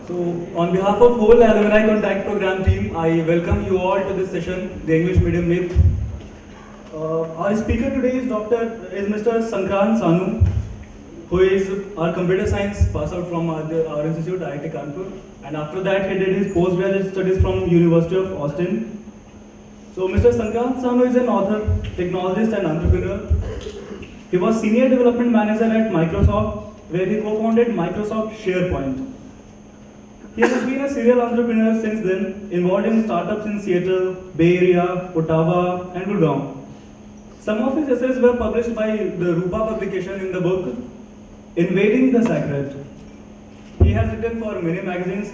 So, on behalf of whole Alumni Contact Program team, I welcome you all to this session, the English Medium Myth. Our speaker today is Mr. Sankrant Sanu, who is our computer science pass out from our institute, IIT Kanpur, and after that he did his postgraduate studies from University of Austin. So, Mr. Sankrant Sanu is an author, technologist, and entrepreneur. He was senior development manager at Microsoft, where he co-founded Microsoft SharePoint. He has been a serial entrepreneur since then, involved in startups in Seattle, Bay Area, Ottawa, and Gurgaon. Some of his essays were published by the Rupa publication in the book Invading the Sacred. He has written for many magazines.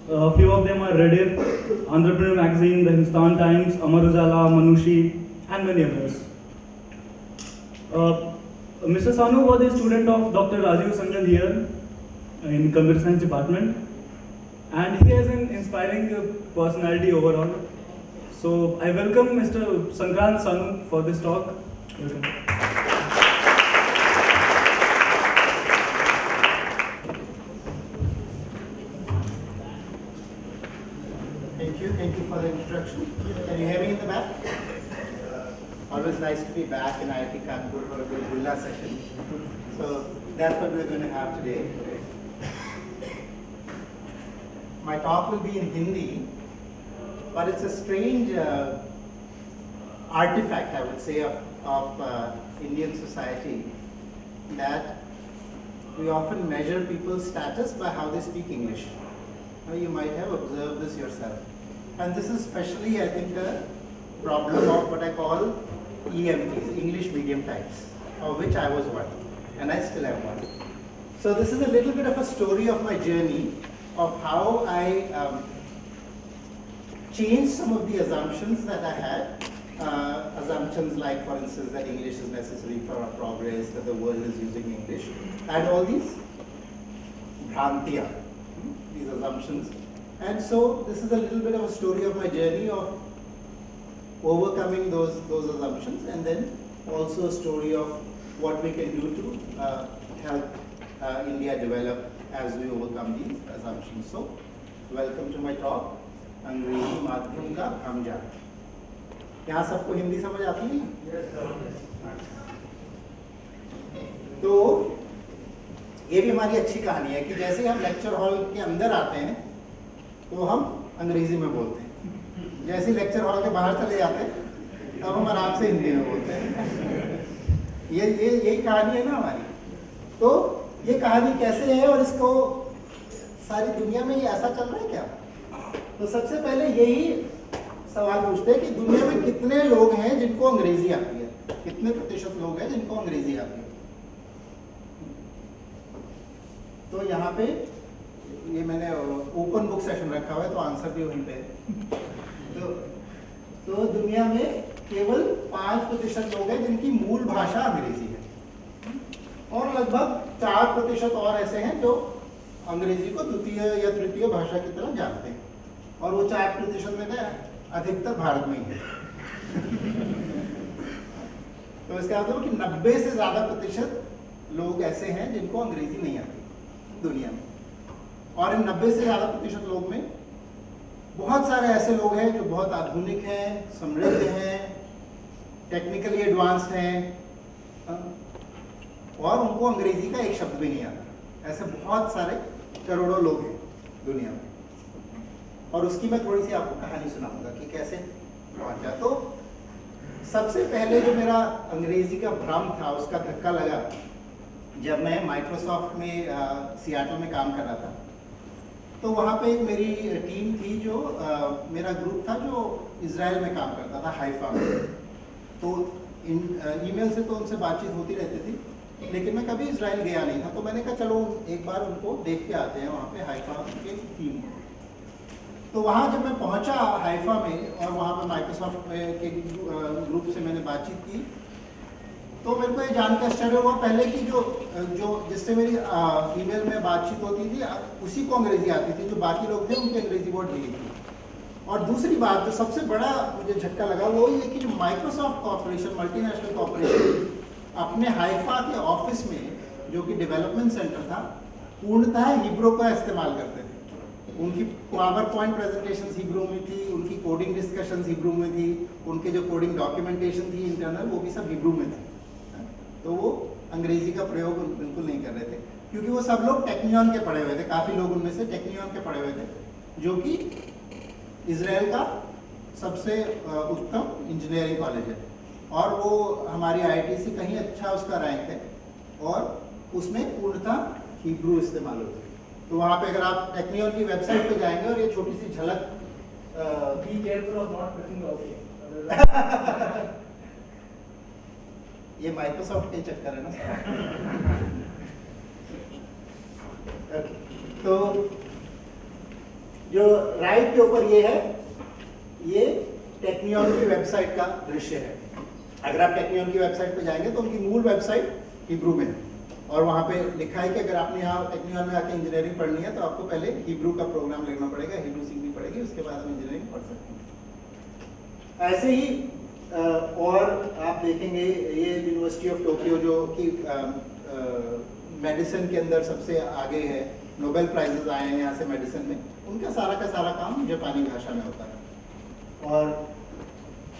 A few of them are Rediff, Entrepreneur Magazine, the Hindustan Times, Amar Ujala, Manushi, and many others. Mr. Sanu was a student of Dr. Rajiv Sangal here in Computer Science Department, and he has an inspiring personality overall. So I welcome Mr. Sankrant Sanu for this talk. Welcome. Thank you for the introduction. Can you hear me in the back? Always nice to be back in IIT Kanpur for a good Bulla session. So that's what we're going to have today. My talk will be in Hindi, but it's a strange artifact, I would say, of Indian society, that we often measure people's status by how they speak English. Now, you might have observed this yourself. And this is especially, I think, a problem of what I call EMTs, English medium types, of which I was one, and I still am one. So this is a little bit of a story of my journey of how I changed some of the assumptions that I had. Assumptions like, for instance, that English is necessary for our progress, that the world is using English, and all these bhrantiya, these assumptions. And so this is a little bit of a story of my journey of overcoming those assumptions, and then also a story of what we can do to help India develop as we overcome these assumptions. So, welcome to my talk, अंग्रेजी माध्यम का भ्रमजाल. यहाँ सबको हिंदी समझ आती है? तो ये भी हमारी अच्छी कहानी है कि जैसे हम लेक्चर हॉल के अंदर आते हैं तो हम अंग्रेजी में बोलते हैं, जैसे लेक्चर हॉल के बाहर चले जाते हैं तब हम आराम से हिंदी में बोलते हैं. यही कहानी है ना हमारी. तो ये कहानी कैसे है और इसको सारी दुनिया में ये ऐसा चल रहा है क्या? तो सबसे पहले यही सवाल पूछते हैं कि दुनिया में कितने लोग हैं जिनको अंग्रेजी आती है, कितने प्रतिशत लोग हैं जिनको अंग्रेजी आती है. तो यहाँ पे ये मैंने ओपन बुक सेशन रखा हुआ है, तो आंसर भी वहीं पे. तो दुनिया में केवल 5% लोग हैं जिनकी मूल भाषा अंग्रेजी है, और लगभग 4% और ऐसे हैं जो अंग्रेजी को द्वितीय या तृतीय भाषा की तरह जानते हैं, और वो 4% में ना अधिकतर भारत में ही है. तो इसका मतलब कि 90 से ज़्यादा प्रतिशत लोग ऐसे हैं जिनको अंग्रेजी नहीं आती दुनिया में. और इन 90 से ज़्यादा प्रतिशत लोग में बहुत सारे ऐसे लोग हैं जो बहुत आधुनिक हैं, समृद्ध हैं, टेक्निकली एडवांस्ड हैं, और उनको अंग्रेजी का एक शब्द भी नहीं आता. ऐसे बहुत सारे करोड़ों लोग हैं दुनिया में, और उसकी मैं थोड़ी सी आपको कहानी सुनाऊंगा कि कैसे पहुंचा. तो सबसे पहले जो मेरा अंग्रेजी का भ्रम था, उसका धक्का लगा जब मैं माइक्रोसॉफ्ट में सियाटल में काम कर रहा था. तो वहाँ पे एक मेरी टीम थी जो मेरा ग्रुप था जो इजराइल में काम करता था, हाइफा में. तो ईमेल से तो उनसे बातचीत होती रहती थी, लेकिन मैं कभी इजराइल गया नहीं था. तो मैंने कहा चलो एक बार उनको देख के आते हैं वहाँ पे हाइफा के टीम. तो वहाँ जब मैं पहुँचा हाइफा में और वहाँ पे माइक्रोसॉफ्ट के ग्रुप से मैंने बातचीत की, तो मेरे को ये जान के आश्चर्य हुआ पहले कि जो जिससे मेरी ईमेल में बातचीत होती थी उसी को अंग्रेजी आती थी, जो बाकी लोग थे उनकी अंग्रेजी बहुत ढीली थी. और दूसरी बात जो सबसे बड़ा मुझे झटका लगा वो ये कि जो माइक्रोसॉफ्ट कॉर्पोरेशन, मल्टीनेशनल कॉर्पोरेशन, अपने हाइफा के ऑफिस में जो कि डेवलपमेंट सेंटर था, पूर्णतः हिब्रू का इस्तेमाल करते थे. उनकी पावर पॉइंट प्रेजेंटेशन हिब्रू में थी, उनकी कोडिंग डिस्कशन हिब्रू में थी, उनके जो कोडिंग डॉक्यूमेंटेशन थी इंटरनल वो भी सब हिब्रू में थी। तो वो अंग्रेजी का प्रयोग बिल्कुल नहीं कर रहे थे, क्योंकि वो सब लोग टेक्नियन के पढ़े हुए थे, काफ़ी लोग उनमें से टेक्नियन के पढ़े हुए थे, जो कि इजराइल का सबसे उत्तम इंजीनियरिंग कॉलेज है, और वो हमारी IIT से कहीं अच्छा उसका रैंक है, और उसमें पूर्णतः हिब्रू इस्तेमाल होता है। तो वहाँ पे अगर आप टेक्नियन की वेबसाइट पे जाएंगे और ये छोटी सी झलक Be careful of not touching okay. ये माइक्रोसॉफ्ट के चक्कर है ना। तो जो राइट के ऊपर ये है, ये टेक्नियन की वेबसाइट का दृश्य है। अगर आप टेक्नियन की वेबसाइट पे जाएंगे तो उनकी मूल वेबसाइट हिब्रू में है, और वहाँ पे लिखा है कि अगर आपने यहाँ टेक्नियन में आके इंजीनियरिंग पढ़नी है तो आपको पहले हिब्रू का प्रोग्राम लेना पड़ेगा, हिब्रू सीखनी पड़ेगी, उसके बाद हम इंजीनियरिंग पढ़ सकते हैं। ऐसे ही और आप देखेंगे ये यूनिवर्सिटी ऑफ टोक्यो जो कि मेडिसिन के अंदर सबसे आगे है, नोबेल प्राइजेस आए हैं यहाँ से मेडिसिन में, उनका सारा का सारा काम जापानी भाषा में होता है। और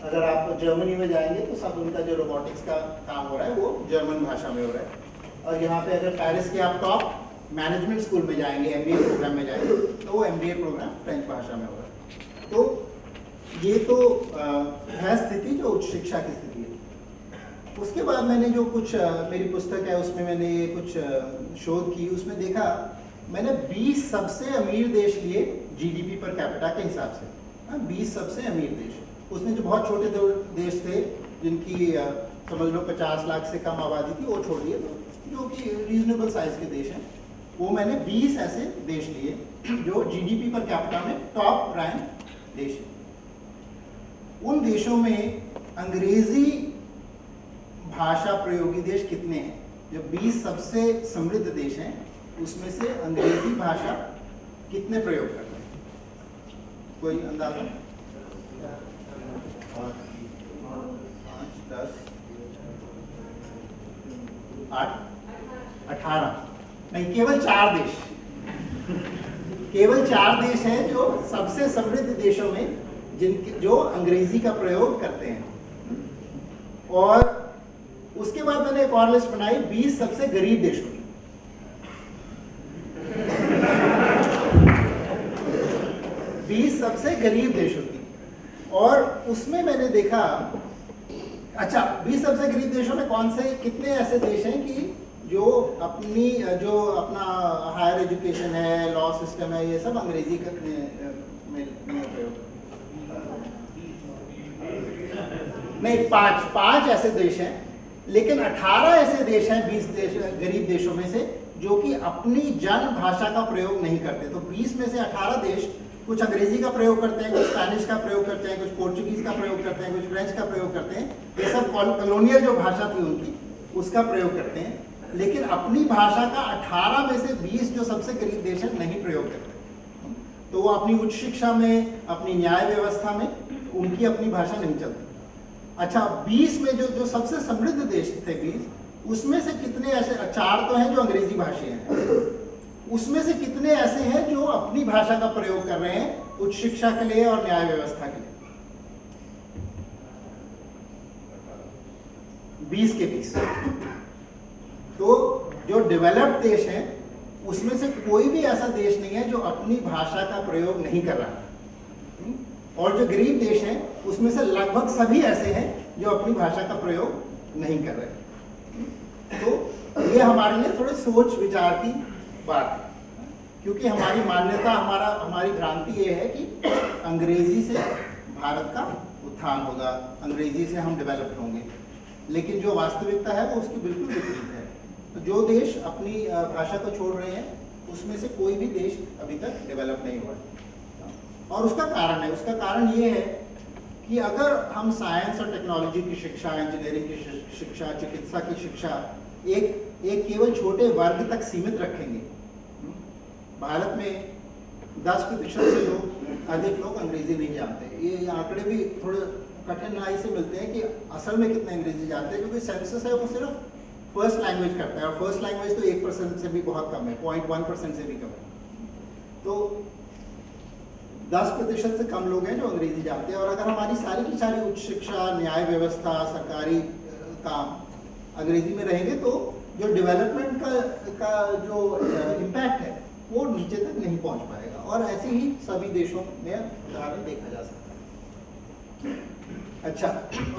अगर आप जर्मनी में जाएंगे तो सब उनका जो रोबोटिक्स का काम हो रहा है वो जर्मन भाषा में हो रहा है। और यहाँ पे अगर पेरिस के आप टॉप मैनेजमेंट स्कूल में जाएंगे, MBA प्रोग्राम में जाएंगे, तो वो MBA प्रोग्राम फ्रेंच भाषा में हो रहा है। तो ये तो है स्थिति जो उच्च शिक्षा की स्थिति है। उसके बाद मैंने जो कुछ मेरी पुस्तक है उसमें मैंने ये कुछ शोध की, उसमें देखा मैंने 20 सबसे अमीर देश लिए GDP पर कैपिटा के हिसाब से, 20 सबसे अमीर देश। उसमें जो बहुत छोटे देश थे जिनकी समझ लो 50 लाख से कम आबादी थी, वो छोड़ दिए, जो कि रीजनेबल साइज के देश हैं, वो मैंने 20 ऐसे देश लिए जो GDP पर कैपिटा में टॉप रैंक देश है। उन देशों में अंग्रेजी भाषा प्रयोगी देश कितने हैं? जो 20 सबसे समृद्ध देश हैं उसमें से अंग्रेजी भाषा कितने प्रयोग करते हैं? कोई अंदाजा? 5, 10, 8, 18 नहीं, केवल 4 देश, केवल 4 देश हैं जो सबसे समृद्ध देशों में जिनके जो अंग्रेजी का प्रयोग करते हैं। और उसके बाद मैंने एक और लिस्ट बनाई 20 सबसे गरीब देशों की। 20 सबसे गरीब देशों की, और उसमें मैंने देखा, अच्छा 20 सबसे गरीब देशों में कौन से कितने ऐसे देश हैं कि जो अपना हायर एजुकेशन है, लॉ सिस्टम है, ये सब अंग्रेजी का में प्रयोग नहीं, 5 ऐसे देश हैं, लेकिन 18 ऐसे देश हैं 20 देश गरीब देशों में से जो कि अपनी जन भाषा का प्रयोग नहीं करते। तो 20 में से 18 देश कुछ अंग्रेजी का प्रयोग करते हैं, कुछ स्पेनिश का प्रयोग करते हैं, कुछ पोर्चुगीज का प्रयोग करते हैं, कुछ फ्रेंच का प्रयोग करते हैं। ये सब कॉलोनियल जो भाषा थी उनकी उसका प्रयोग करते हैं, लेकिन अपनी भाषा का 18 में से 20 जो सबसे गरीब देश है नहीं प्रयोग करते। तो वो अपनी उच्च शिक्षा में, अपनी न्याय व्यवस्था में उनकी अपनी भाषा नहीं चलती। अच्छा 20 में जो सबसे समृद्ध देश थे 20, उसमें से कितने ऐसे, 4 तो हैं जो अंग्रेजी भाषी हैं, उसमें से कितने ऐसे हैं जो अपनी भाषा का प्रयोग कर रहे हैं उच्च शिक्षा के लिए और न्याय व्यवस्था के लिए? 20 के 20। तो जो डेवलप्ड देश हैं उसमें से कोई भी ऐसा देश नहीं है जो अपनी भाषा का प्रयोग नहीं कर रहा है, और जो गरीब देश हैं उसमें से लगभग सभी ऐसे हैं जो अपनी भाषा का प्रयोग नहीं कर रहे। तो ये हमारे लिए थोड़े सोच विचार की बात है, क्योंकि हमारी मान्यता, हमारी भ्रांति ये है कि अंग्रेजी से भारत का उत्थान होगा, अंग्रेजी से हम डेवलप होंगे, लेकिन जो वास्तविकता है वो उसकी बिल्कुल विपरीत है। तो जो देश अपनी भाषा को छोड़ रहे हैं उसमें से कोई भी देश अभी तक डेवलप नहीं हुआ है, और उसका कारण ये है कि अगर हम साइंस और टेक्नोलॉजी की शिक्षा, इंजीनियरिंग की शिक्षा, चिकित्सा की शिक्षा एक केवल छोटे वर्ग तक सीमित रखेंगे, भारत में 10% से अधिक लोग अंग्रेजी नहीं जानते। ये आंकड़े भी थोड़े कठिनाई से मिलते हैं कि असल में कितने अंग्रेजी जानते हैं, क्योंकि सेंसस है वो सिर्फ फर्स्ट लैंग्वेज करता है, और फर्स्ट लैंग्वेज तो 1% से भी बहुत कम है, 0.1% से भी कम है। तो 10% से कम लोग हैं जो अंग्रेजी जानते हैं। और अगर हमारी सारी की सारी उच्च शिक्षा, न्याय व्यवस्था, सरकारी काम अंग्रेजी में रहेंगे तो जो डेवलपमेंट का जो इम्पैक्ट है वो नीचे तक नहीं पहुंच पाएगा। और ऐसे ही सभी देशों में उदाहरण देखा जा सकता है। अच्छा,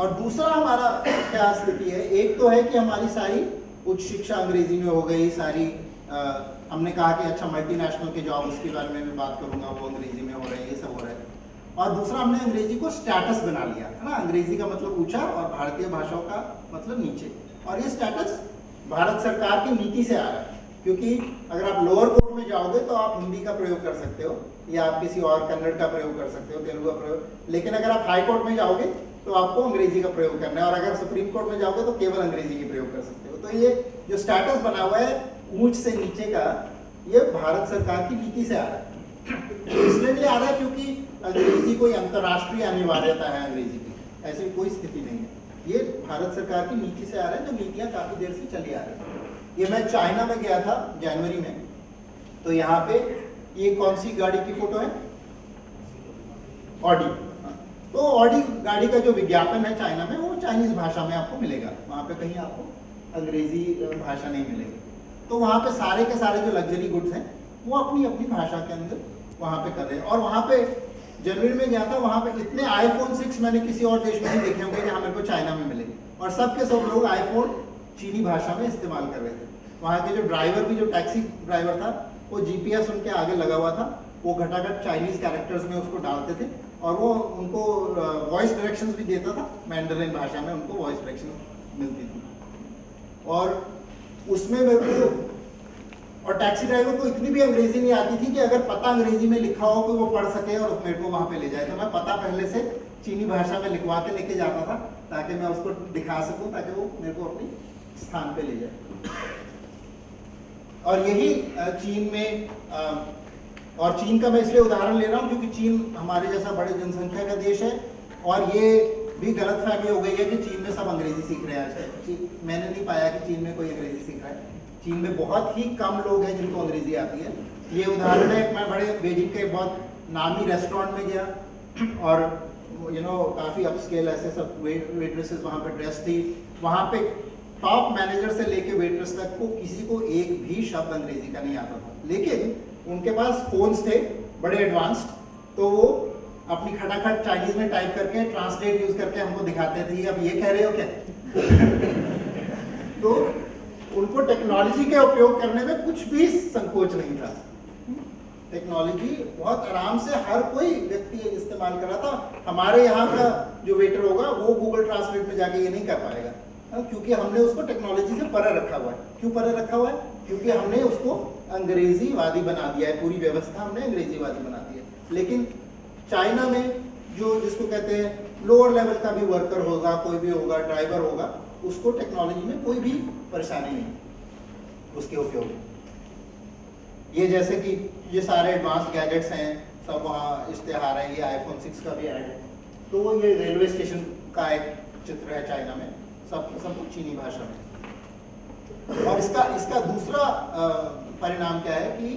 और दूसरा हमारा क्या स्थिति है, एक तो है कि हमारी सारी उच्च शिक्षा अंग्रेजी में हो गई, सारी हमने कहा कि अच्छा मल्टीनेशनल के जॉब, उसके बारे में मैं बात करूंगा, वो अंग्रेजी में हो रहे हैं, ये सब हो रहा है। और दूसरा, हमने अंग्रेजी को स्टेटस बना लिया है ना, अंग्रेजी का मतलब ऊंचा और भारतीय भाषाओं का मतलब नीचे। और ये स्टेटस भारत सरकार की नीति से आ रहा है, क्योंकि अगर आप लोअर कोर्ट में जाओगे तो आप हिंदी का प्रयोग कर सकते हो, या आप किसी और कन्नड़ का प्रयोग कर सकते हो, तेलुगु का प्रयोग, लेकिन अगर आप हाई कोर्ट में जाओगे तो आपको अंग्रेजी का प्रयोग करना है, और अगर सुप्रीम कोर्ट में जाओगे तो केवल अंग्रेजी की प्रयोग कर सकते हो। तो ये जो स्टेटस बना हुआ है ऊंच से नीचे का, ये भारत सरकार की नीति से आ रहा है। इसलिए आ रहा है क्योंकि अंग्रेजी कोई अंतर्राष्ट्रीय अनिवार्यता है अंग्रेजी की, ऐसी कोई स्थिति नहीं है। ये भारत सरकार की नीति से आ रहा है, जो नीतियां काफी देर से चली आ रही है। ये मैं चाइना में गया था जनवरी में, तो यहाँ पे ये कौन सी गाड़ी की फोटो है, ऑडी। तो ऑडी गाड़ी का जो विज्ञापन है चाइना में, वो चाइनीज भाषा में आपको मिलेगा, वहाँ पे कहीं आपको अंग्रेजी भाषा नहीं मिलेगी। तो वहाँ पे सारे के सारे जो लग्जरी गुड्स हैं वो अपनी अपनी भाषा के अंदर वहाँ पे कर रहे हैं। और वहाँ पे जनवरी में गया था, वहाँ पे इतने iPhone 6 मैंने किसी और देश में नहीं देखे होंगे जहाँ मेरे को चाइना में मिलेंगे। और सब के सब लोग iPhone चीनी भाषा में इस्तेमाल कर रहे थे। वहाँ के जो ड्राइवर भी, जो टैक्सी ड्राइवर था, वो GPS उनके आगे लगा हुआ था, वो घटाघट चाइनीज कैरेक्टर्स में उसको डालते थे, और वो उनको वॉइस डायरेक्शंस भी देता था, मैंडरिन भाषा में उनको वॉइस डायरेक्शन मिलती थी। और उसमें मेरे को, और टैक्सी ड्राइवर को इतनी भी अंग्रेजी नहीं आती थी कि अगर पता अंग्रेजी में लिखा हो तो वो पढ़ सके और मेरे को वहां पे ले जाए। तो मैं पता पहले से चीनी भाषा में लिखवा के लेके जाता था, ताकि मैं उसको दिखा सकूं, ताकि वो मेरे को अपने स्थान पे ले जाए। और यही चीन में, और चीन का मैं इसलिए उदाहरण ले रहा हूँ क्योंकि चीन हमारे जैसा बड़े जनसंख्या का देश है, और ये भी गलतफहमी हो गई है कि चीन में सब अंग्रेजी सीख रहे हैं आजकल। मैंने नहीं पाया कि चीन में कोई अंग्रेजी सीख रहा है। चीन में बहुत ही कम लोग हैं जिनको अंग्रेजी आती है। ये उदाहरण है, मैं बड़े बेजिंग के बहुत नामी रेस्टोरेंट में गया, और काफ़ी अपस्केल ऐसे सब वेट्रेसेस वहाँ पे ड्रेस थी। वहाँ पे टॉप मैनेजर से लेके वेट्रेस तक को किसी को एक भी शब्द अंग्रेजी का नहीं आता था, लेकिन उनके पास फोन्स थे बड़े एडवांस्ड, तो वो अपनी खटाखट चाइनीज में टाइप करके ट्रांसलेट यूज करके हमको दिखाते थे, अब ये कह रहे हो क्या। तो उनको टेक्नोलॉजी के उपयोग करने में कुछ भी संकोच नहीं था। टेक्नोलॉजी बहुत आराम से हर कोई व्यक्ति इस्तेमाल कर रहा था। हमारे यहाँ का जो वेटर होगा वो गूगल ट्रांसलेट में जाके ये नहीं कर पाएगा, क्योंकि हमने उसको टेक्नोलॉजी से परे रखा हुआ है। क्यों परे रखा हुआ है? क्योंकि हमने उसको अंग्रेजीवादी बना दिया है, पूरी व्यवस्था हमने अंग्रेजीवादी बना दी है। लेकिन चाइना में जो जिसको कहते हैं लोअर लेवल का भी वर्कर होगा, कोई भी होगा, ड्राइवर होगा, उसको टेक्नोलॉजी में कोई भी परेशानी नहीं उसके उपयोग। ये जैसे कि ये सारे एडवांस गैजेट्स हैं, सब वहाँ इश्तेहार है, ये iPhone 6 का भी ऐड है। तो ये रेलवे स्टेशन का एक चित्र है चाइना में, सब कुछ चीनी भाषा में। और इसका दूसरा परिणाम क्या है कि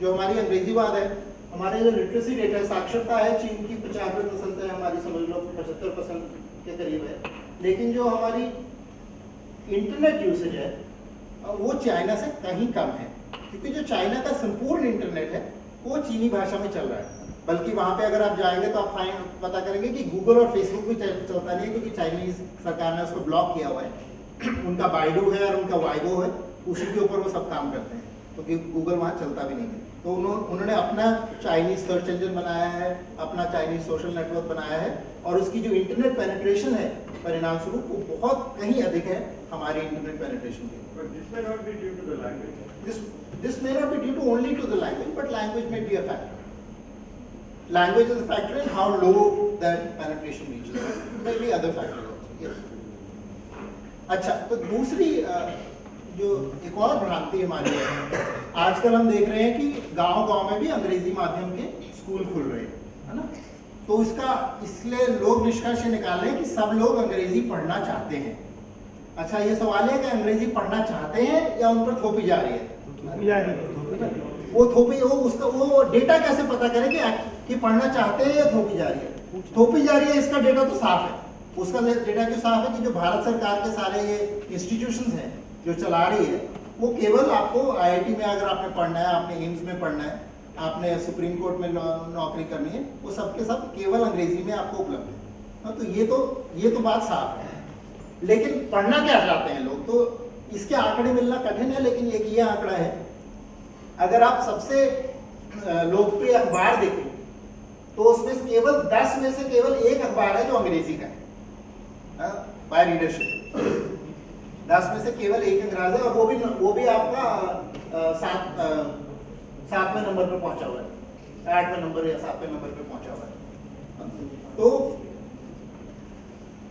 जो हमारी अंग्रेजीवाद है, हमारे जो लिटरेसी रेट है, साक्षरता है चीन की 95% है, हमारी समझ लो 75% के करीब है। लेकिन जो हमारी इंटरनेट यूसेज है वो चाइना से कहीं कम है, क्योंकि जो चाइना का संपूर्ण इंटरनेट है वो चीनी भाषा में चल रहा है। बल्कि वहाँ पे अगर आप जाएंगे तो आप पता करेंगे कि गूगल और फेसबुक भी चलता नहीं है, क्योंकि चाइनीज सरकार ने उसको ब्लॉक किया हुआ है। उनका बाइडू है और उनका वाइबो है, उसी के ऊपर वो सब काम करते हैं, क्योंकि गूगल वहाँ चलता भी नहीं है। तो उन्होंने अपना चाइनीज सर्च इंजन बनाया है, अपना चाइनीज सोशल नेटवर्क बनाया है, और उसकी जो इंटरनेट पेनिट्रेशन है परिणाम स्वरूप वो बहुत कहीं अधिक है हमारी इंटरनेट पेनिट्रेशन की। This may not be due to only to the language, but language may be a factor. Language is a factor in how low that penetration reaches. There may be other factors also. Yes. अच्छा, तो दूसरी जो एक और भ्रांति हमारी है, आजकल हम देख रहे हैं कि गांव-गांव में भी अंग्रेजी माध्यम के स्कूल खुल रहे हैं, है ना? तो इसलिए लोग निष्कर्ष निकाल रहे हैं कि सब लोग अंग्रेजी पढ़ना चाहते हैं। अच्छा, ये सवाल है कि अंग्रेजी पढ़ना चाहते हैं या उन पर थोपी जा रही है? वो थोपी, वो डेटा कैसे पता करें कि कि पढ़ना चाहते हैं या थोपी जा रही है। थोपी जा रही है इसका डेटा तो साफ है। उसका डेटा क्यों साफ है कि जो भारत सरकार के सारे ये इंस्टीट्यूशंस हैं जो चला रही है, वो केवल आपको आईआईटी में अगर आपने पढ़ना है, आपने एम्स में पढ़ना है, आपने सुप्रीम कोर्ट में नौकरी करनी है, वो सब के सब केवल अंग्रेजी में आपको उपलब्ध है। हाँ, तो ये तो बात साफ है। लेकिन पढ़ना क्या चाहते हैं लोग, तो इसके आंकड़े मिलना कठिन है, लेकिन एक ये आंकड़ा है, अगर आप सबसे लोकप्रिय अखबार देखें तो उसमें केवल 10 में से केवल एक अखबार है जो अंग्रेजी का है बाय रीडरशिप। 10 में से केवल एक अंग्रेजी है, और वो भी आपका 7वें नंबर पे पहुंचा हुआ है, 8वें नंबर या 7वें नंबर पे पहुंचा हुआ है। तो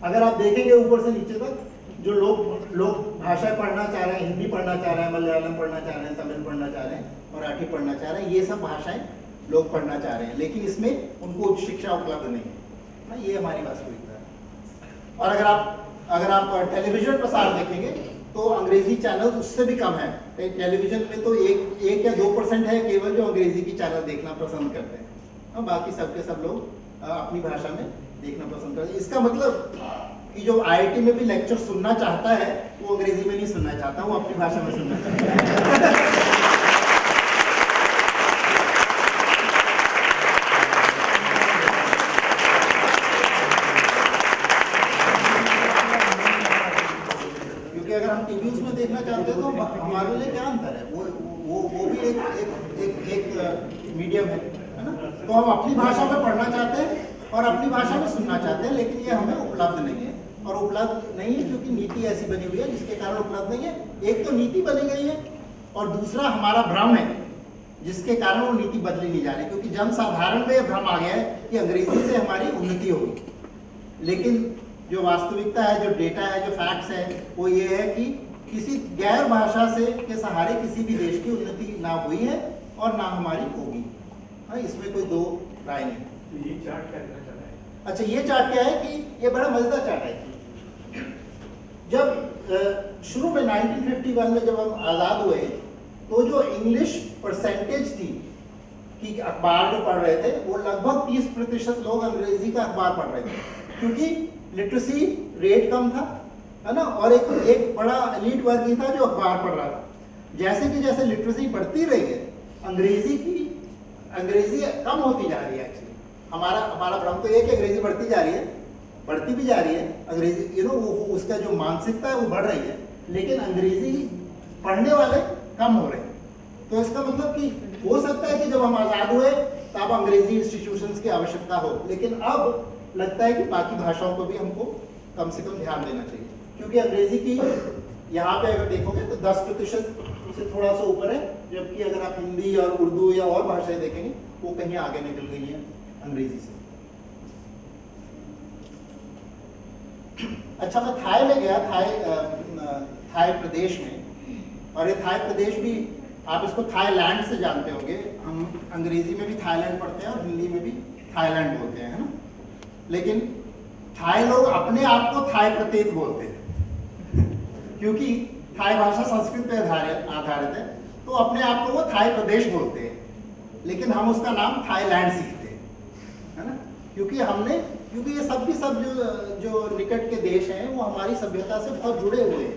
अगर आप देखेंगे ऊपर से नीचे तक, जो लोग भाषा पढ़ना चाह रहे हैं, हिंदी पढ़ना चाह रहे हैं, मलयालम पढ़ना चाह रहे हैं, तमिल पढ़ना चाह रहे हैं, मराठी पढ़ना चाह रहे हैं, ये सब भाषाएं लोग पढ़ना चाह रहे हैं, लेकिन इसमें उनको उच्च शिक्षा उपलब्ध नहीं है। ये हमारी वास्तविकता है। और अगर आप टेलीविजन प्रसार देखेंगे तो अंग्रेजी चैनल उससे भी कम है। टेलीविजन में तो एक या 2% है केवल जो अंग्रेजी की चैनल देखना पसंद करते हैं, बाकी सबके सब लोग अपनी भाषा में देखना पसंद करते हैं। इसका मतलब कि जो आईआईटी में भी लेक्चर सुनना चाहता है वो अंग्रेजी में नहीं सुनना चाहता, वो अपनी भाषा में सुनना चाहता है। क्योंकि अगर हम टीवी में देखना चाहते हैं तो हमारे लिए क्या अंतर है, वो भी एक मीडियम है ना। तो हम अपनी भाषा में पढ़ना चाहते हैं और अपनी भाषा में सुनना चाहते हैं, लेकिन ये हमें उपलब्ध नहीं है। और उपलब्ध नहीं है क्योंकि नीति ऐसी बनी हुई है जिसके कारण उपलब्ध नहीं है। एक तो नीति बनी गई है और दूसरा हमारा भ्रम है जिसके कारण वो नीति बदली नहीं जा रही, क्योंकि जनसाधारण में भ्रम आ गया है कि अंग्रेजी से हमारी उन्नति होगी। लेकिन जो वास्तविकता है, जो डेटा है, जो फैक्ट्स है, वो ये है कि किसी गैर भाषा से के सहारे किसी भी देश की उन्नति ना हुई है और ना हमारी होगी। इसमें कोई दो राय नहीं। ये चार्ट क्या कहना चाह रहा है? अच्छा, ये चार्ट क्या है कि ये बड़ा मजेदार चार्ट है। जब शुरू में 1951 में जब हम आज़ाद हुए तो जो इंग्लिश परसेंटेज थी कि अखबार जो पढ़ रहे थे वो लगभग 30% लोग अंग्रेजी का अखबार पढ़ रहे थे, क्योंकि लिटरेसी रेट कम था, है ना, और एक बड़ा एलीट वर्ग ही था जो अखबार पढ़ रहा था। जैसे लिटरेसी बढ़ती रही है, अंग्रेजी कम होती जा रही है। एक्चुअली हमारा भ्रम तो ये कि अंग्रेजी बढ़ती जा रही है, बढ़ती भी जा रही है अंग्रेजी, वो उसका जो मानसिकता है वो बढ़ रही है, लेकिन अंग्रेजी पढ़ने वाले कम हो रहे हैं। तो इसका मतलब कि हो सकता है कि जब हम आज़ाद हुए तब अंग्रेजी इंस्टीट्यूशंस की आवश्यकता हो, लेकिन अब लगता है कि बाकी भाषाओं को भी हमको कम से कम ध्यान देना चाहिए, क्योंकि अंग्रेजी की यहाँ पे अगर देखोगे तो 10% से थोड़ा सा ऊपर है, जबकि अगर आप हिंदी और उर्दू या और भाषाएं देखेंगे वो कहीं आगे निकल गई है अंग्रेजी से। अच्छा, मैं थाई में गया, थाई प्रदेश में, और ये थाई प्रदेश भी आप इसको थाईलैंड से जानते होंगे। हम अंग्रेजी में भी थाईलैंड पढ़ते हैं और हिंदी में भी थाईलैंड बोलते हैं, है ना। लेकिन थाई लोग अपने आप को थाई प्रतीत बोलते हैं क्योंकि थाई भाषा संस्कृत पे आधारित है, तो अपने आप को वो थाई प्रदेश बोलते हैं, लेकिन हम उसका नाम थाईलैंड सीखते हैं, है ना। क्योंकि ये सब के सब जो निकट के देश हैं वो हमारी सभ्यता से बहुत जुड़े हुए हैं,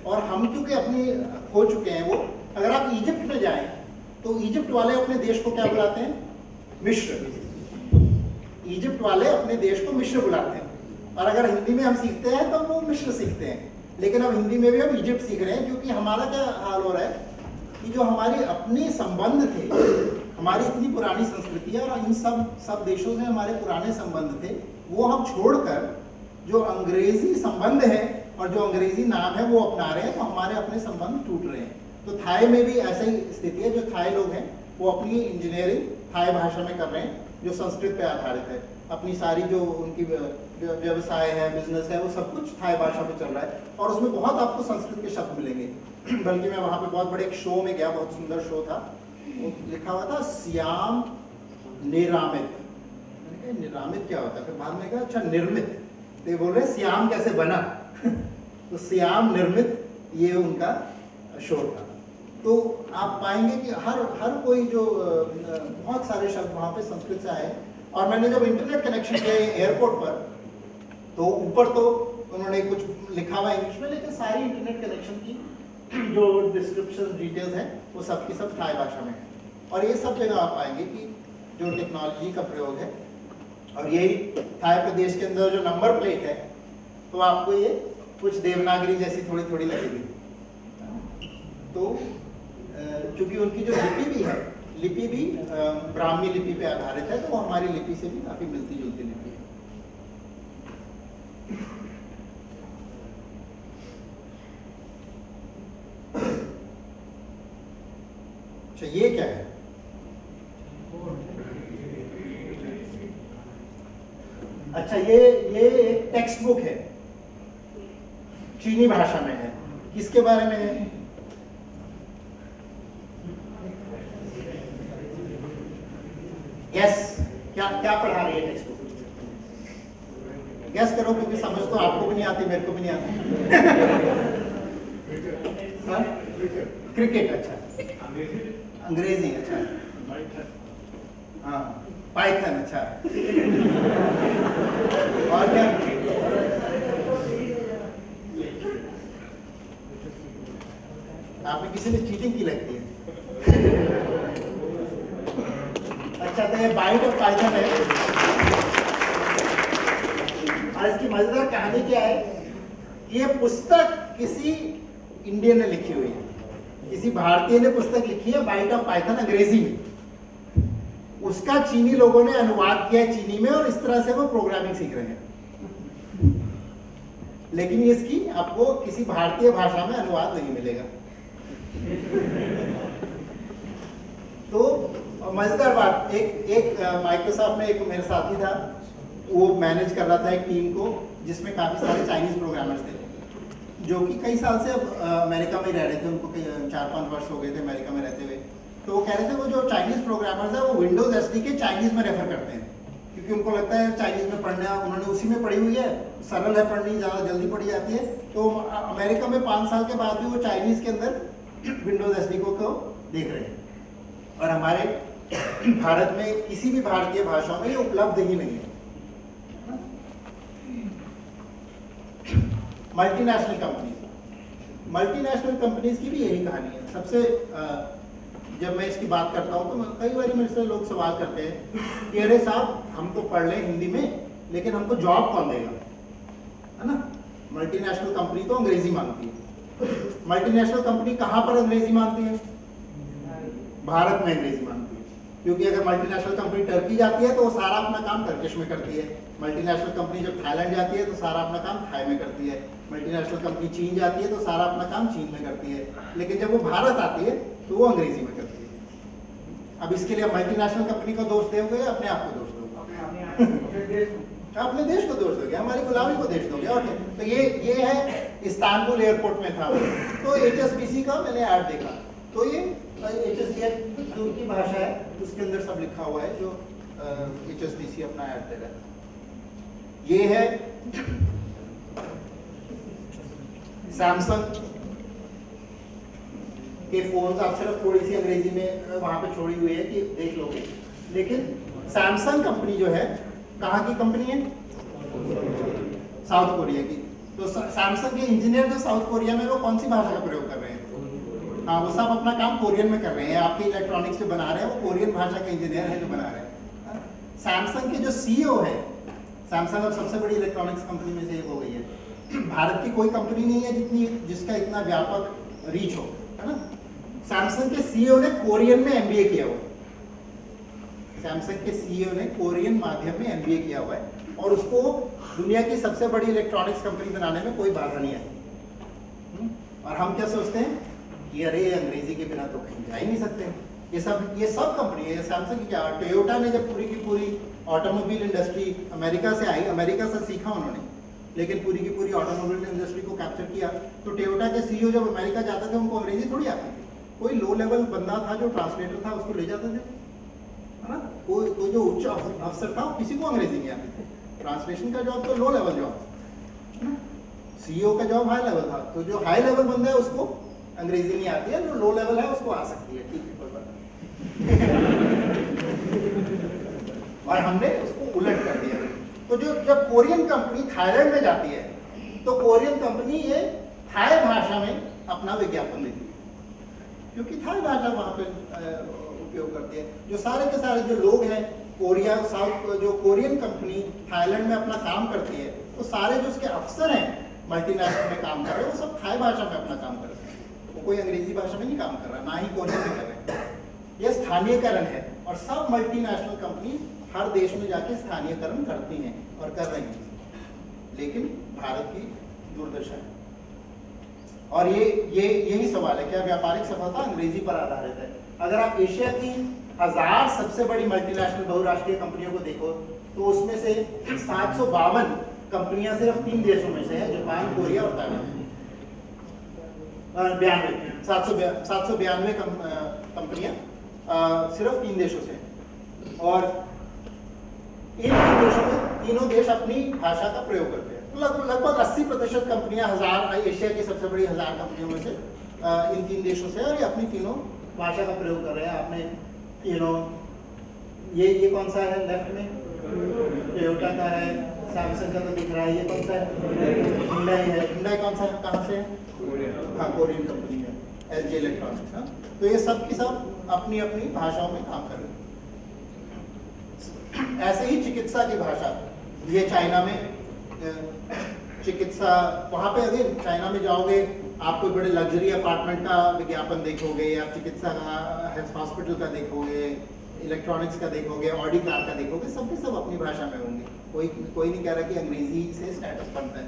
और हम क्योंकि अपनी खो चुके हैं वो। अगर आप इजिप्ट में जाएं तो इजिप्ट वाले अपने देश को क्या बुलाते हैं? मिस्र। इजिप्ट वाले अपने देश को मिस्र बुलाते हैं, और अगर हिंदी में हम सीखते हैं तो वो मिस्र सीखते हैं। लेकिन अब हिंदी में भी हम इजिप्ट सीख रहे हैं, क्योंकि हमारा क्या हाल हो रहा है कि जो हमारी अपने संबंध थे, हमारी इतनी पुरानी संस्कृति है और इन सब देशों से हमारे पुराने संबंध थे, वो हम छोड़कर जो अंग्रेजी संबंध है और जो अंग्रेजी नाम है वो अपना रहे हैं, तो हमारे अपने संबंध टूट रहे हैं। तो थाई में भी ऐसा ही स्थिति है। जो थाई लोग हैं वो अपनी इंजीनियरिंग थाई भाषा में कर रहे हैं, जो संस्कृत पे आधारित है। अपनी सारी जो उनकी व्यवसाय है, बिजनेस है, वो सब कुछ थाई भाषा पे चल रहा है, और उसमें बहुत आपको संस्कृत के शब्द मिलेंगे। बल्कि मैं वहाँ पे बहुत बड़े एक शो में गया, बहुत सुंदर शो था, वो लिखा हुआ था श्याम निरामित। निरामित क्या होता है? फिर बाद में कहा अच्छा निर्मित, तो ये बोल रहे श्याम कैसे बना तो श्याम निर्मित ये उनका शो था। तो आप पाएंगे कि हर कोई जो बहुत सारे शब्द वहाँ पे संस्कृत से आए। और मैंने जब इंटरनेट कनेक्शन किया एयरपोर्ट पर, तो ऊपर तो उन्होंने कुछ लिखा हुआ इंग्लिश में, लेकिन सारी इंटरनेट कनेक्शन की जो डिस्क्रिप्शन डिटेल्स हैं वो सब की सब थाई भाषा में है। और ये सब जगह आप पाएंगे कि जो टेक्नोलॉजी का प्रयोग है, और यही थाई प्रदेश के अंदर जो नंबर प्लेट है, तो आपको ये कुछ देवनागरी जैसी थोड़ी थोड़ी लगेगी। तो क्योंकि उनकी जो लिपि भी है, लिपि भी ब्राह्मी लिपि पे आधारित है, तो वो हमारी लिपि से भी काफी मिलती जुलती लिपि है। अच्छा, ये क्या है? अच्छा, ये एक टेक्स्ट बुक है, चीनी भाषा में है। किसके बारे में है? गैस, क्या क्या पढ़ा रही है टेक्स्ट बुक? गैस करो, क्योंकि समझ तो आपको भी नहीं आती, मेरे को भी नहीं आती। क्रिकेट, अच्छा। अंग्रेजी, अच्छा। हाँ, पाइथन, अच्छा। और क्या? आपने किसी ने चीटिंग की लगती है। अच्छा, तो ये बाइट ऑफ पाइथन है। और इसकी मजेदार कहानी क्या है? ये पुस्तक किसी इंडियन ने लिखी हुई है, किसी भारतीय ने पुस्तक लिखी है, बाइट ऑफ पाइथन, अंग्रेजी में। उसका चीनी लोगों ने अनुवाद किया है चीनी में, और इस तरह से वो प्रोग्रामिंग सीख रहे हैं। लेकिन इसकी आपको किसी भारतीय भाषा में अनुवाद नहीं मिलेगा। तो मजेदार बात, एक माइक्रोसॉफ्ट में एक मेरे साथी था, वो मैनेज कर रहा था एक टीम को जिसमें काफी सारे चाइनीज प्रोग्रामर्स थे, जो कि कई साल से अब अमेरिका में रह रहे थे। उनको 4-5 वर्ष हो गए थे अमेरिका में रहते हुए। तो वो कह रहे थे वो जो चाइनीज प्रोग्रामर्स है वो विंडोज एसडीके चाइनीज में रेफर करते हैं, क्योंकि उनको लगता है चाइनीज में पढ़ना, उन्होंने उसी में पढ़ी हुई है, सरल है पढ़नी, ज़्यादा जल्दी पढ़ी जाती है। तो अमेरिका में 5 साल के बाद भी वो चाइनीज के अंदर विंडोज एसडीके को देख रहे हैं। और हमारे भारत में किसी भी भारतीय भाषा में ये उपलब्ध ही नहीं है। मल्टीनेशनल मल्टीनेशनल कंपनीज की भी यही कहानी है। सबसे जब मैं इसकी बात करता हूँ तो कई बार मेरे से लोग सवाल करते हैं कि अरे साहब, हम तो पढ़ लें हिंदी में, लेकिन हमको जॉब कौन देगा, है ना? मल्टीनेशनल कंपनी तो अंग्रेजी मांगती है। मल्टीनेशनल कंपनी कहाँ पर अंग्रेजी मांगती है? भारत में अंग्रेजी मांगती है, क्योंकि अगर मल्टीनेशनल कंपनी टर्की जाती है तो वो सारा अपना काम टर्किश में करती है। मल्टीनेशनल कंपनी जब थाईलैंड जाती है तो सारा अपना काम थाई में करती है। मल्टीनेशनल कंपनी चीन जाती है तो सारा अपना काम चीन में करती है। लेकिन जब वो भारत आती है तो वो अंग्रेजी में करती है। अब इसके लिए मल्टीनेशनल कंपनी को दोष दोगे या अपने आप को दोष दोगे? अपने देश को दोष दोगे, हमारी गुलामी को दोष दोगे। ओके, तो ये है इस्तांबुल एयरपोर्ट में था। तो HSBC का मैंने ऐड देखा, तो ये HSBC तुर्की भाषा है, उसके अंदर सब लिखा हुआ है जो HSBC अपना ऐड दे रहा है। ये है सैमसंग के फोन, आप सिर्फ थोड़ी सी अंग्रेजी में वहां पे छोड़ी हुई है कि देख लोगे। लेकिन सैमसंग कंपनी जो है, कहाँ की कंपनी है? साउथ कोरिया की। तो सैमसंग के इंजीनियर जो साउथ कोरिया में, वो कौन सी भाषा का प्रयोग कर रहे हैं? हाँ, वो सब अपना काम कोरियन में कर रहे हैं। आपके इलेक्ट्रॉनिक्स जो बना रहे हैं वो कोरियन भाषा के इंजीनियर हैं जो बना रहे हैं। सैमसंग के जो CEO है, सैमसंग अब सबसे बड़ी इलेक्ट्रॉनिक्स कंपनी में से एक हो गई है। भारत की कोई कंपनी नहीं है जिसका इतना व्यापक रीच हो, है ना? सैमसंग के CEO ने कोरियन में MBA किया हुआ है। सैमसंग के CEO ने कोरियन माध्यम में MBA किया हुआ है, और उसको दुनिया की सबसे बड़ी इलेक्ट्रॉनिक्स कंपनी बनाने में कोई बाधा नहीं आई। और हम क्या सोचते हैं कि अरे अंग्रेजी के बिना तो कहीं जा ही नहीं सकते। ये सब कंपनी है। सैमसंग की क्या, टोयोटा ने जब पूरी की पूरी ऑटोमोबाइल इंडस्ट्री अमेरिका से आई, अमेरिका से सीखा उन्होंने, लेकिन पूरी की पूरी ऑटोमोबाइल इंडस्ट्री को कैप्चर किया। तो टोयोटा के CEO जब अमेरिका जाते थे, उनको अंग्रेजी थोड़ी आती थी। कोई लो लेवल बंदा था जो ट्रांसलेटर था, उसको ले जाते थे, है ना? कोई जो उच्च अफसर था, किसी को अंग्रेजी नहीं आती थी। ट्रांसलेशन का जॉब तो लो लेवल जॉब, CEO का जॉब हाई लेवल था। तो जो हाई लेवल बंदा है उसको अंग्रेजी नहीं आती है, जो लो लेवल है उसको आ सकती है, ठीक है कोई बात नहीं। और हमने उसको उलट कर दिया। तो जो जब कोरियन कंपनी थाईलैंड में जाती है तो कोरियन कंपनी ये थाई भाषा में अपना विज्ञापन देती है, क्योंकि थाई भाषा वहां पे उपयोग करती है। जो सारे के सारे जो लोग हैं कोरिया साउथ, जो कोरियन कंपनी थाईलैंड में अपना काम करती है, तो सारे जो उसके अफसर हैं मल्टीनेशनल में काम कर रहे हैं, वो सब थाई भाषा में अपना काम करते हैं। वो कोई अंग्रेजी भाषा में नहीं काम कर रहा, ना ही कोरियन में कर रहे हैं। यह स्थानीयकरण है, और सब मल्टीनेशनल कंपनी हर देश में जाके स्थानीयकरण करती हैं और कर रही हैं, लेकिन भारत की दुर्दशा है। और यही सवाल है, क्या व्यापारिक सफलता अंग्रेजी पर आधारित है? अगर आप एशिया की 1000 सबसे बड़ी मल्टीनेशनल बहुराष्ट्रीय कंपनियों को देखो तो उसमें से 752 कंपनियां सिर्फ 3 देशों में से है, जापान, कोरिया और ताइवान। 792 कंपनियां सिर्फ 3 देशों से हैं। और इन 3 देशों में तीनों देश अपनी भाषा का प्रयोग करते हैं। तो लगभग 80% कंपनियां एशिया की सबसे बड़ी 1000 कंपनियों में से इन 3 देशों से, और ये अपनी तीनों भाषा का प्रयोग कर रहे हैं। आपने ये कौन सा है लेफ्ट में? टोयोटा का है, सैमसंग का तो दिख रहा है। ये कौन सा है? हिंडई है। हिंडई कौन सा है, कहाँ से है? हाँ, कोरियन कंपनी है, LG इलेक्ट्रॉनिक्स। हाँ, तो ये सब की सब अपनी अपनी भाषाओं में काम कर रहे हैं। ऐसे ही चिकित्सा की भाषा, ये चाइना में चिकित्सा, वहाँ पे अगर चाइना में जाओगे आप कोई बड़े लग्जरी अपार्टमेंट का विज्ञापन देखोगे, या चिकित्सा का हॉस्पिटल का देखोगे, इलेक्ट्रॉनिक्स का देखोगे, ऑडी कार का देखोगे, सब के सब अपनी भाषा में होंगे। कोई नहीं कह रहा कि अंग्रेजी से स्टेटस बनता है।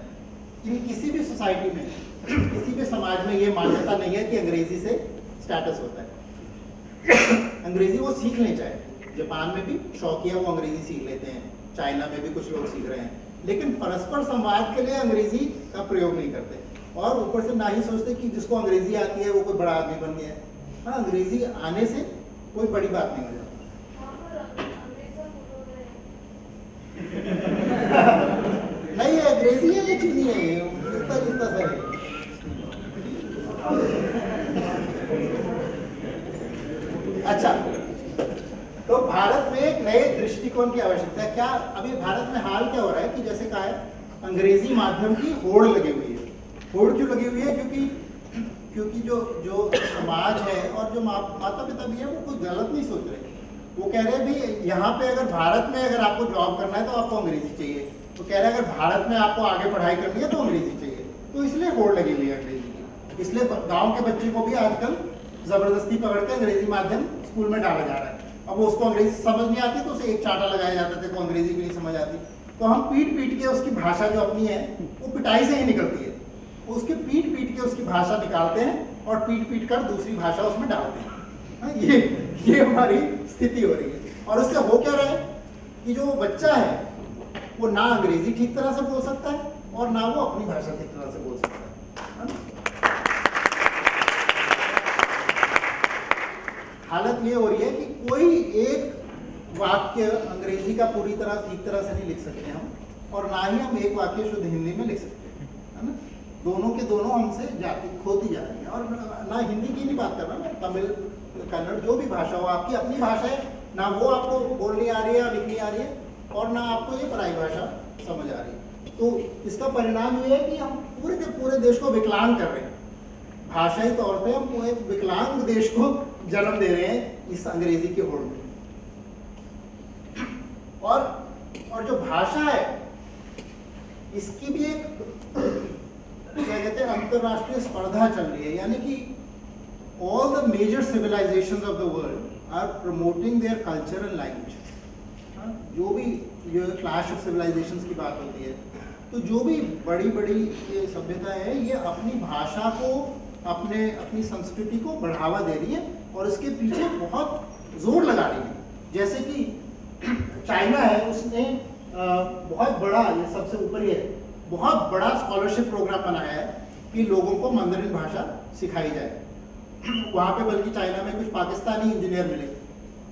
किसी भी सोसाइटी में, किसी भी समाज में ये मान्यता नहीं है कि अंग्रेजी से स्टेटस होता है। अंग्रेजी वो सीख लें चाहे, जापान में भी शौकिया वो अंग्रेजी सीख लेते हैं, चाइना में भी कुछ लोग सीख रहे हैं, लेकिन परस्पर संवाद के लिए अंग्रेजी का प्रयोग नहीं करते। और ऊपर से ना ही सोचते कि जिसको अंग्रेजी आती है वो कोई बड़ा आदमी बन गया है। हाँ, अंग्रेजी आने से कोई बड़ी बात नहीं हो जाती। नहीं, ये अंग्रेजी है, ये चीनी है, ये जितना सर है। अच्छा, तो भारत में एक नए दृष्टिकोण की आवश्यकता है। क्या अभी भारत में हाल क्या हो रहा है कि जैसे कहा है, अंग्रेजी माध्यम की होड़ लगी हुई है। होड़ क्यों लगी हुई है? क्योंकि जो समाज है और जो माता पिता भी है वो कुछ गलत नहीं सोच रहे। वो कह रहे हैं भाई यहाँ पे अगर भारत में अगर आपको जॉब करना है तो आपको अंग्रेजी चाहिए। तो कह रहे हैं अगर भारत में आपको आगे पढ़ाई करनी है तो अंग्रेजी चाहिए। तो इसलिए होड़ लगी हुई है अंग्रेजी की। इसलिए गाँव के बच्चे को भी आजकल जबरदस्ती पकड़ के अंग्रेजी माध्यम स्कूल में डाला जा रहा है। अब उसको अंग्रेजी समझ नहीं आती तो उसे एक चाटा लगाया जाता था, को अंग्रेजी भी नहीं समझ आती। तो हम पीट के उसकी भाषा जो अपनी है वो पिटाई से ही निकलती है। उसकी पीट के उसकी भाषा निकालते हैं और पीट कर दूसरी भाषा उसमें डालते हैं। ये हमारी स्थिति हो रही है। और उससे हो क्या रहा है कि जो बच्चा है वो ना अंग्रेजी ठीक तरह से बोल सकता है और ना वो अपनी भाषा ठीक तरह से बोल सकता है। हालत ये हो रही है कि कोई एक वाक्य अंग्रेजी का पूरी तरह ठीक तरह से नहीं लिख सकते हम, और ना ही हम एक वाक्य शुद्ध हिंदी में लिख सकते हैं, है ना। दोनों के दोनों हमसे खोती जा रही है। और ना हिंदी की नहीं बात कर रहा मैं, तमिल, कन्नड़, जो भी भाषा हो, आपकी अपनी भाषा है, ना वो आपको बोलनी आ रही है या लिखनी आ रही है, और ना आपको ये पराई भाषा समझ आ रही है। तो इसका परिणाम ये है कि हम पूरे के पूरे देश को विकलांग कर रहे हैं। भाषाई तौर पे हम एक विकलांग देश को जन्म दे रहे हैं इस अंग्रेजी के होड़ में। और जो भाषा है इसकी भी एक क्या कहते हैं अंतरराष्ट्रीय स्पर्धा चल रही है। यानी कि all the major civilisations of the world are promoting their culture and language. जो भी जो क्लैश ऑफ सिविलाइजेशंस की बात होती है, तो जो भी बड़ी ये सभ्यता है ये अपनी भाषा को, अपनी संस्कृति को बढ़ावा दे रही है और इसके पीछे बहुत जोर लगा रही है। जैसे कि चाइना है, उसने बहुत बड़ा, ये सबसे ऊपर ही है, बहुत बड़ा स्कॉलरशिप प्रोग्राम बनाया है कि लोगों को मंdarin भाषा सिखाई जाए। वहाँ पे बल्कि चाइना में कुछ पाकिस्तानी इंजीनियर मिले।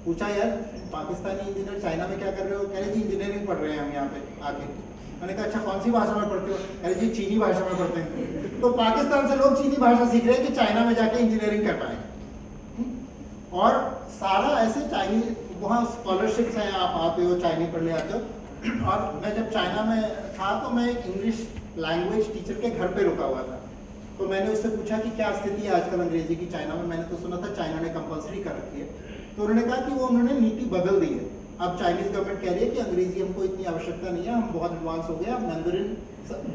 पूछा यार पाकिस्तानी इंजीनियर चाइना में क्या कर रहे हो? कह रहे जी इंजीनियरिंग पढ़ रहे हैं हम यहाँ पे आके। मैंने कहा अच्छा कौन सी भाषा में पढ़ते हो? अरे जी चीनी भाषा में पढ़ते हैं। तो पाकिस्तान से लोग चीनी भाषा सीख रहे हैं कि चाइना में जाके इंजीनियरिंग कर पाए। और सारा ऐसे चाइनीज वहाँ स्कॉलरशिप्स हैं, आप आते हो चाइनीज पढ़ने आते हो। और मैं जब चाइना में था तो मैं एक इंग्लिश लैंग्वेज टीचर के घर पे रुका हुआ था। तो मैंने उससे पूछा कि क्या स्थिति है आजकल अंग्रेजी की चाइना में। मैंने तो सुना था चाइना ने कंपलसरी कर रखी है। तो उन्होंने कहा कि वो उन्होंने नीति बदल दी है। अब चाइनीज गवर्नमेंट कह रही है कि अंग्रेजी हमको इतनी आवश्यकता नहीं है, हम बहुत एडवांस हो गए, अब मंdarin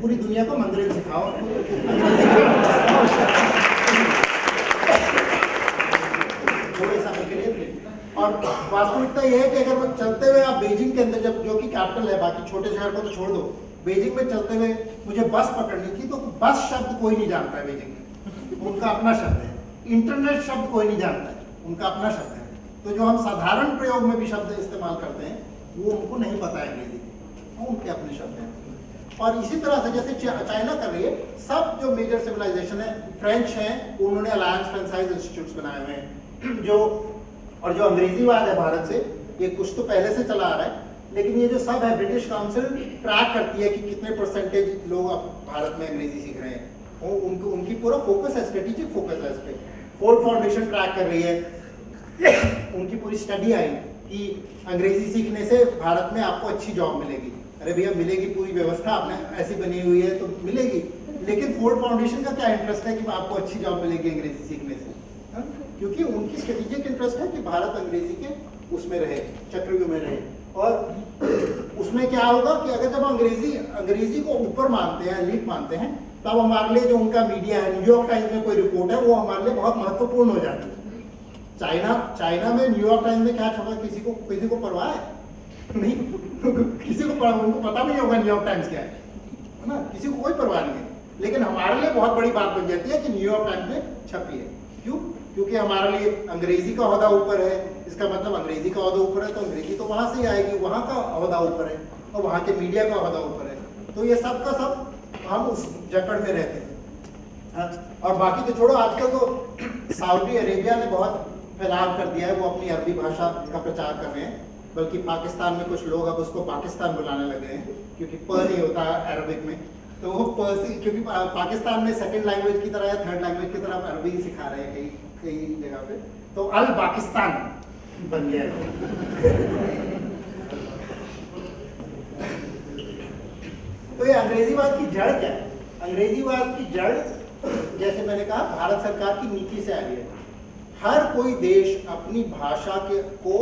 पूरी दुनिया को मंdarin सिखाओ। वो ऐसा करके लिए। और वास्तविकता ये है कि अगर वो चलते हुए आप बीजिंग के अंदर, जब जो कि कैपिटल है, बाकी छोटे शहर को तो छोड़ दो, बीजिंग में चलते हुए मुझे बस पकड़नी थी तो बस शब्द कोई नहीं जानता है बीजिंग में, उनका अपना शब्द है। इंटरनेट शब्द कोई नहीं जानता है, उनका अपना शब्द है। तो जो हम साधारण प्रयोग में भी शब्द इस्तेमाल करते हैं वो उनको नहीं पता है अंग्रेजी, वो उनके अपने शब्द हैं। और इसी तरह से जैसे चाइना कर रही है, सब जो मेजर सिविलाइजेशन है, फ्रेंच है, उन्होंने अलायंस फ्रेंचाइज इंस्टीट्यूट्स बनाए हुए हैं। जो और जो अंग्रेजीवाद है भारत से, ये कुछ तो पहले से चला आ रहा है, लेकिन ये जो सब है ब्रिटिश काउंसिल ट्रैक करती है कि कितने परसेंटेज लोग अब भारत में अंग्रेजी सीख रहे हैं। वो उनकी पूरा फोकस है, स्ट्रेटेजिक फोकस है इस पे। फोर्ड फाउंडेशन ट्रैक कर रही है, उनकी पूरी स्टडी आई कि अंग्रेजी सीखने से भारत में आपको अच्छी जॉब मिलेगी। अरे भैया मिलेगी, पूरी व्यवस्था आपने ऐसी बनी हुई है तो मिलेगी, लेकिन फोर्ड फाउंडेशन का क्या इंटरेस्ट है कि आपको अच्छी जॉब मिलेगी अंग्रेजी सीखने से? हा? क्योंकि उनकी स्ट्रेटेजिक इंटरेस्ट है कि भारत अंग्रेजी के उसमें रहे, चक्रव्यूह में रहे। और उसमें क्या होगा कि अगर जब अंग्रेजी को ऊपर मानते हैं, लीड मानते हैं, तब हमारे लिए जो उनका मीडिया है, न्यूयॉर्क टाइम्स में कोई रिपोर्ट है, वो हमारे लिए बहुत महत्वपूर्ण हो जाती है। चाइना में न्यूयॉर्क टाइम्स में क्या छपा, किसी को परवाह है? नहीं, किसी को उनको पता नहीं होगा न्यूयॉर्क टाइम्स क्या है ना, किसी को कोई परवाह नहीं है। लेकिन हमारे लिए बहुत बड़ी बात बन जाती है कि न्यूयॉर्क टाइम्स में छपी है। क्यों? क्योंकि हमारे लिए अंग्रेजी का ओहदा ऊपर है। इसका मतलब अंग्रेजी का ओहदा ऊपर है तो अंग्रेजी तो वहां से ही आएगी, वहां का ओहदा ऊपर है और वहां के मीडिया का ओहदा ऊपर है। तो ये सब का सब हम उस जकड़ में रहते हैं। और बाकी तो छोड़ो, आजकल तो सऊदी अरेबिया ने बहुत फैलाव कर दिया है, वो अपनी अरबी भाषा का प्रचार कर रहे हैं। बल्कि पाकिस्तान में कुछ लोग अब उसको पाकिस्तान बुलाने लगे हैं, क्योंकि प नहीं होता अरबिक में, तो वो प से, क्योंकि पाकिस्तान में सेकंड लैंग्वेज की तरह या थर्ड लैंग्वेज की तरह अरबी सिखा रहे हैं कई जगह पे, तो अल पाकिस्तान बन गया है। तो ये अंग्रेजीवाद की जड़ क्या है? अंग्रेजीवाद की जड़, जैसे मैंने कहा, भारत सरकार की नीति से आ रही है। हर कोई देश अपनी भाषा को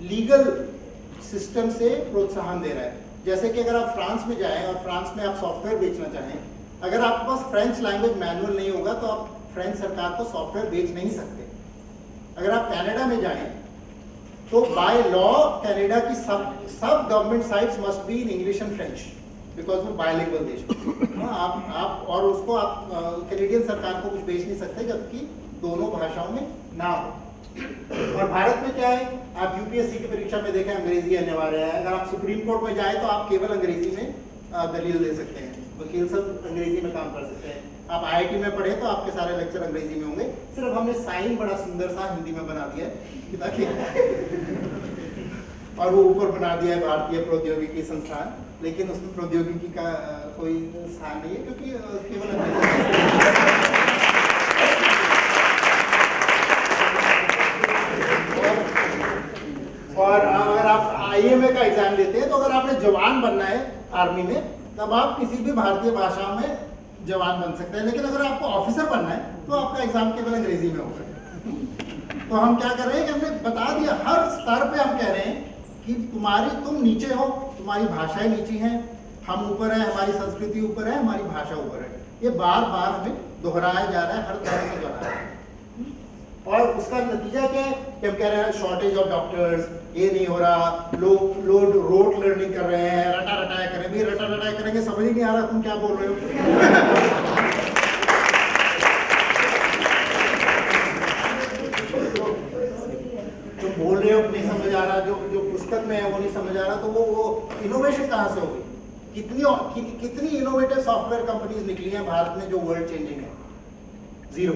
लीगल सिस्टम से प्रोत्साहन दे रहा है। जैसे कि अगर आप फ्रांस में जाएं और फ्रांस में आप सॉफ्टवेयर बेचना चाहें, अगर आपके पास फ्रेंच लैंग्वेज मैनुअल नहीं होगा तो आप फ्रेंच सरकार को सॉफ्टवेयर बेच नहीं सकते। अगर आप कनाडा में जाएं तो बाय लॉ कनाडा की सब government sites must be in English and French, because वो बायलिंगुअल देश है। आप और उसको आप कैनेडियन सरकार को कुछ बेच नहीं सकते जबकि दोनों भाषाओं में ना हो। और भारत में क्या है, आप यूपीएससी की परीक्षा में देखें अंग्रेजी अनिवार्य है। अगर आप सुप्रीम कोर्ट में जाए तो आप केवल अंग्रेजी में दलील दे सकते हैं, वकील सब अंग्रेजी में काम कर सकते हैं। आप आईआईटी में पढ़े तो आपके सारे लेक्चर अंग्रेजी में होंगे। सिर्फ हमने साइन बड़ा सुंदर सा हिंदी में बना दिया है ताकि और वो ऊपर बना दिया है भारतीय प्रौद्योगिकी संस्थान, लेकिन उसमें प्रौद्योगिकी का कोई स्थान नहीं है क्योंकि केवल और अगर आप आईएमए का एग्जाम देते हैं तो अगर आपने जवान बनना है आर्मी में, तब आप किसी भी भारतीय भाषा में जवान बन सकते हैं। लेकिन अगर आपको ऑफिसर बनना है तो आपका एग्जाम केवल अंग्रेजी में होगा। तो हम क्या कर रहे हैं कि हमने बता दिया, हर स्तर पे हम कह रहे हैं कि तुम नीचे हो, तुम्हारी भाषाएं नीची हैं, हम ऊपर है, हमारी संस्कृति ऊपर है, हमारी भाषा ऊपर है। ये बार बार हमें दोहराया जा रहा है, हर तरह से दोहराया है। और उसका नतीजा क्या है कि हम कह रहे हैं शॉर्टेज ऑफ डॉक्टर्स, ये नहीं हो रहा, लोग रोट लर्निंग कर रहे हैं, रटा रटाया करें। भी रटा रटाया करेंगे, समझ ही नहीं आ रहा तुम क्या बोल रहे हो। जो बोल रहे हो नहीं समझ आ रहा, जो पुस्तक में है वो नहीं समझ आ रहा, तो वो इनोवेशन कहाँ से होगी? कितनी इनोवेटिव सॉफ्टवेयर कंपनीज निकली हैं भारत में जो वर्ल्ड चेंजिंग है? जीरो,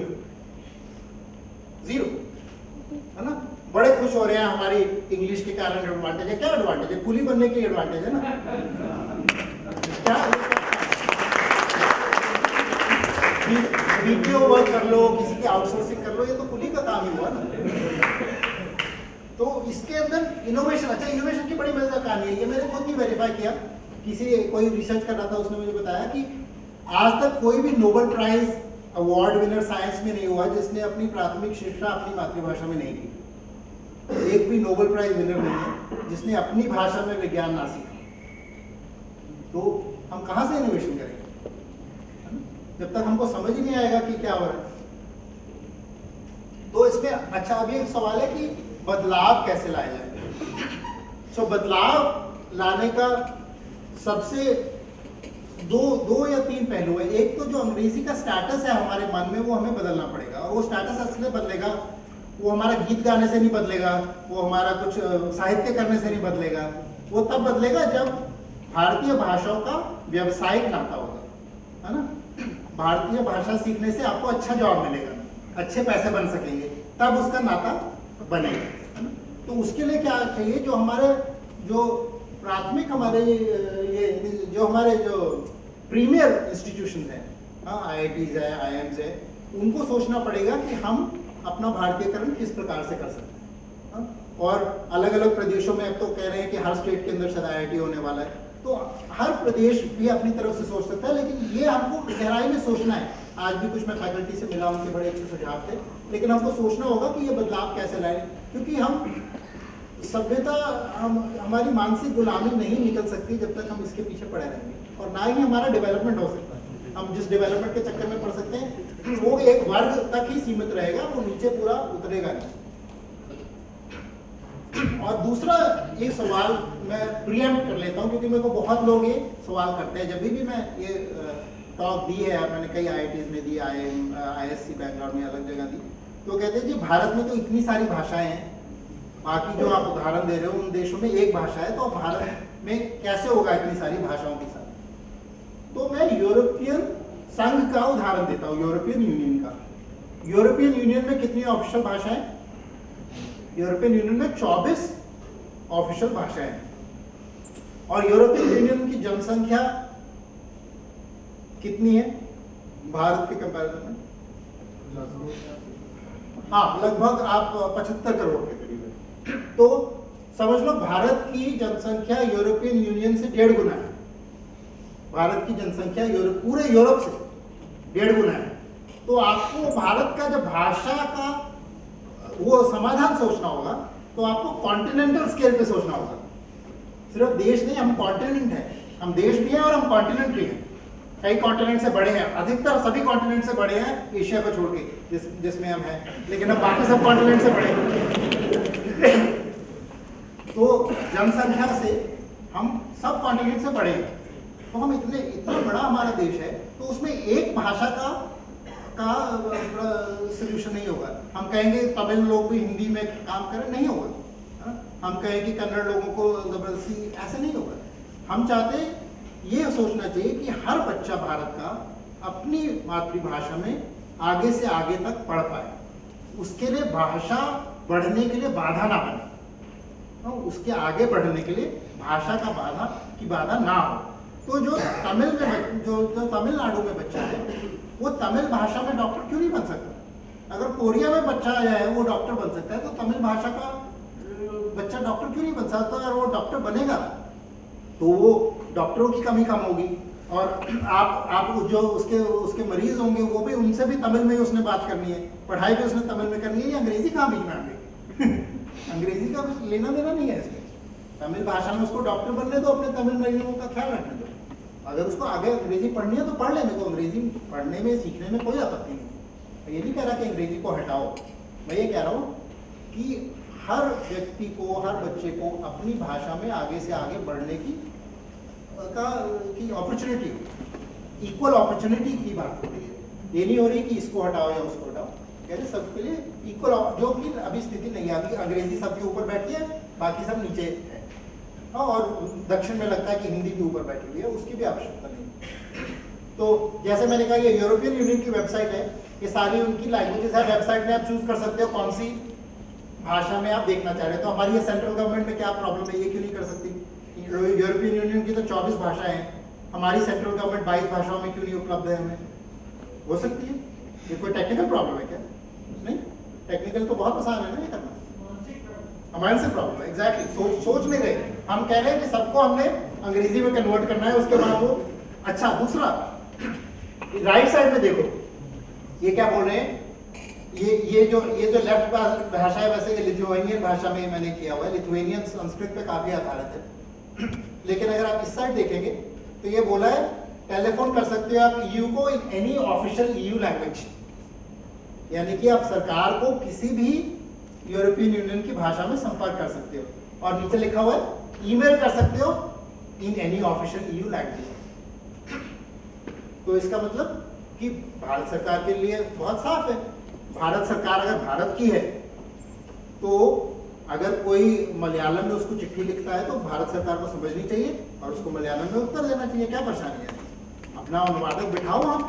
है ना। बड़े खुश हो रहे हैं हमारी इंग्लिश के कारण एडवांटेज है। क्या एडवांटेज है? कुली बनने की एडवांटेज है ना। क्या वीडियो वर्क कर लो, किसी की आउटसोर्सिंग कर लो, ये तो कुली का काम ही हुआ ना। तो इसके अंदर इनोवेशन, अच्छा इनोवेशन की बड़ी मजेदार कहानी है। ये मैंने खुद भी वेरीफाई किया, कोई रिसर्च कर रहा था, उसने मुझे बताया कि आज तक कोई भी Nobel prize award winner science में नहीं हुआ जिसने अपनी प्राथमिक शिक्षा अपनी मातृभाषा में नहीं की। एक भी नोबेल प्राइज विनर नहीं है जिसने अपनी भाषा में विज्ञान ना सीखा। तो हम कहां से इनोवेशन करेंगे जब तक हमको समझ ही नहीं आएगा कि क्या हो रहा है। तो इसमें अच्छा अभी एक सवाल है कि बदलाव कैसे लाया जाए। बदलाव लाने का सबसे दो या तीन पहलू है। एक तो जो अंग्रेजी का स्टेटस है हमारे मन में, वो हमें बदलना पड़ेगा। और वो स्टेटस इसलिए बदलेगा, वो हमारा गीत गाने से नहीं बदलेगा, वो हमारा कुछ साहित्य करने से नहीं बदलेगा। वो तब बदलेगा जब भारतीय भाषाओं का व्यवसायिक नाता होगा, है ना। भारतीय भाषा सीखने से आपको अच्छा जॉब मिलेगा, अच्छे पैसे बन सकेंगे, तब उसका नाता बनेगा, है ना। तो उसके लिए क्या चाहिए? जो हमारे जो प्राथमिक हमारे ये जो हमारे जो प्रीमियर इंस्टीट्यूशन हैं, IITs है, IIMs है, उनको सोचना पड़ेगा कि हम अपना भारतीयकरण किस प्रकार से कर सकते हैं। और अलग अलग प्रदेशों में अब तो कह रहे हैं कि हर स्टेट के अंदर शायद IIT होने वाला है, तो हर प्रदेश भी अपनी तरफ से सोच सकता है। लेकिन ये हमको गहराई में सोचना है। आज भी कुछ मैं फैकल्टी से मिला, उनके बड़े अच्छे सुझाव थे, लेकिन हमको सोचना होगा कि ये बदलाव कैसे लाएं, क्योंकि हम सभ्यता हमारी मानसिक गुलामी नहीं निकल सकती जब तक हम इसके पीछे पड़े रहेंगे, और ना ही हमारा डेवलपमेंट हो सकता है। हम जिस डेवलपमेंट के चक्कर में पड़ सकते हैं वो एक वर्ग तक ही सीमित रहेगा, वो नीचे पूरा उतरेगा नहीं। और दूसरा एक सवाल मैं प्रीएम्प्ट कर लेता हूँ, क्योंकि मेरे को बहुत लोग ये सवाल करते हैं जब भी मैं ये टॉक दी है, मैंने कई IITs में दी, ISC बैंगलोर में अलग जगह दी, तो कहते हैं जी भारत में तो इतनी सारी भाषाएं हैं, बाकी जो आप उदाहरण दे रहे हो उन देशों में एक भाषा है, तो भारत में कैसे होगा इतनी सारी भाषाओं के साथ? तो मैं यूरोपियन संघ का उदाहरण देता हूँ, यूरोपियन यूनियन का। यूरोपियन यूनियन में कितनी ऑफिशियल भाषाएं? यूरोपियन यूनियन में 24 ऑफिशियल भाषाएं हैं। और यूरोपियन यूनियन की जनसंख्या कितनी है भारत के कंपैरिजन में? हाँ, लगभग आप 75 करोड़ के करीब है। तो समझ लो भारत की जनसंख्या यूरोपियन यूनियन से 1.5 गुना है। भारत की जनसंख्या पूरे यूरोप से 1.5 गुना है। तो आपको भारत का जब भाषा का वो समाधान सोचना होगा, तो आपको कॉन्टिनेंटल स्केल पे सोचना होगा। सिर्फ देश नहीं, हम कॉन्टिनेंट है, हम देश भी हैं और हम कॉन्टिनेंट भी हैं। कई कॉन्टिनेंट से बड़े हैं, अधिकतर सभी कॉन्टिनेंट से बड़े हैं एशिया को छोड़ के, जिसमें हम हैं, लेकिन अब बाकी सब कॉन्टिनेंट से बड़े हैं। तो जनसंख्या से हम सब कॉन्टिनेंट से बड़े हैं, तो हम इतना बड़ा हमारा देश है, तो उसमें एक भाषा का सोल्यूशन नहीं होगा। हम कहेंगे तमिल लोग भी हिंदी में काम करें, नहीं होगा। हम कहें कि कन्नड़ लोगों को जबरदस्ती, ऐसे नहीं होगा। हम चाहते ये सोचना चाहिए कि हर बच्चा भारत का अपनी मातृभाषा में आगे से आगे तक पढ़ पाए, उसके लिए भाषा बढ़ने के लिए बाधा ना बने, उसके आगे बढ़ने के लिए भाषा का बाधा ना हो। तो जो तमिल में जो तमिलनाडु में बच्चा है, वो तमिल भाषा में डॉक्टर क्यों नहीं बन सकता? अगर कोरिया में बच्चा आया है वो डॉक्टर बन सकता है, तो तमिल भाषा का बच्चा डॉक्टर क्यों नहीं बन सकता? और वो डॉक्टर बनेगा तो वो डॉक्टरों की कमी कम होगी, और आप जो उसके मरीज होंगे वो भी, उनसे भी तमिल में ही उसने बात करनी है, पढ़ाई भी उसने तमिल में करनी है। ये अंग्रेजी कहाँ बीच में आ गई? अंग्रेजी का कुछ लेना देना नहीं है इसमें। तमिल भाषा में उसको डॉक्टर बनने दो, अपने तमिल मरीजों का ख्याल रखने दो। अगर उसको आगे अंग्रेजी पढ़नी है तो पढ़ लेने को, अंग्रेजी पढ़ने में सीखने में कोई आपत्ति नहीं। मैं ये नहीं कह रहा कि अंग्रेजी को हटाओ, मैं ये कह रहा हूँ कि हर व्यक्ति को, हर बच्चे को अपनी भाषा में आगे से आगे बढ़ने की अपॉर्चुनिटी, इक्वल अपॉर्चुनिटी की बात हो रही है। ये नहीं हो रही कि इसको हटाओ या उसको हटाओ, कह रहे सबके लिए इक्वल, जो कि अभी स्थिति नहीं है। अभी अंग्रेजी सबके ऊपर बैठी है, बाकी सब नीचे है। और दक्षिण में लगता है कि हिंदी भी ऊपर बैठी हुई है, उसकी भी आवश्यकता नहीं। तो जैसे मैंने कहा, ये यूरोपियन यूनियन की वेबसाइट है, ये सारी उनकी लैंग्वेजेस है। वेबसाइट में आप चूज कर सकते हो कौन सी भाषा में आप देखना चाह रहे हैं। तो हमारी ये सेंट्रल गवर्नमेंट में क्या प्रॉब्लम है, ये क्यों नहीं कर सकती? यूरोपियन यूनियन की तो 24 भाषाएं हैं, हमारी सेंट्रल गवर्नमेंट 22 भाषाओं में क्यों नहीं उपलब्ध है हमें? हो सकती है। ये कोई टेक्निकल प्रॉब्लम है क्या? नहीं, टेक्निकल तो बहुत आसान है ना ये करना। माइंडसेट प्रॉब्लम है, एग्जैक्टली। सोच नहीं रहे। हम कह रहे हैं कि सबको हमने अंग्रेजी में कन्वर्ट करना है, उसके बाद वो अच्छा। दूसरा, राइट साइड में देखो, ये क्या बोल रहे हैं, ये जो लेफ्ट भाषा है, वैसे ये लिथुआनियन भाषा में मैंने किया हुआ है। लिथुआनियन संस्कृत पे काफी आधारित है। लेकिन अगर आप इस साइड देखेंगे तो ये बोला है टेलीफोन कर सकते हो आप ईयू को in any official EU language, यानी कि आप सरकार को किसी भी यूरोपियन यूनियन की भाषा में संपर्क कर सकते हो। और नीचे लिखा हुआ है ईमेल कर सकते हो in any official EU language. तो इसका मतलब कि भारत सरकार के लिए बहुत साफ है। भारत सरकार अगर भारत की है तो अगर कोई मलयालम में उसको चिट्ठी लिखता है तो भारत सरकार को समझनी चाहिए और उसको मलयालम में उत्तर देना चाहिए। क्या परेशानी है? अपना अनुवादक बिठाओ आप।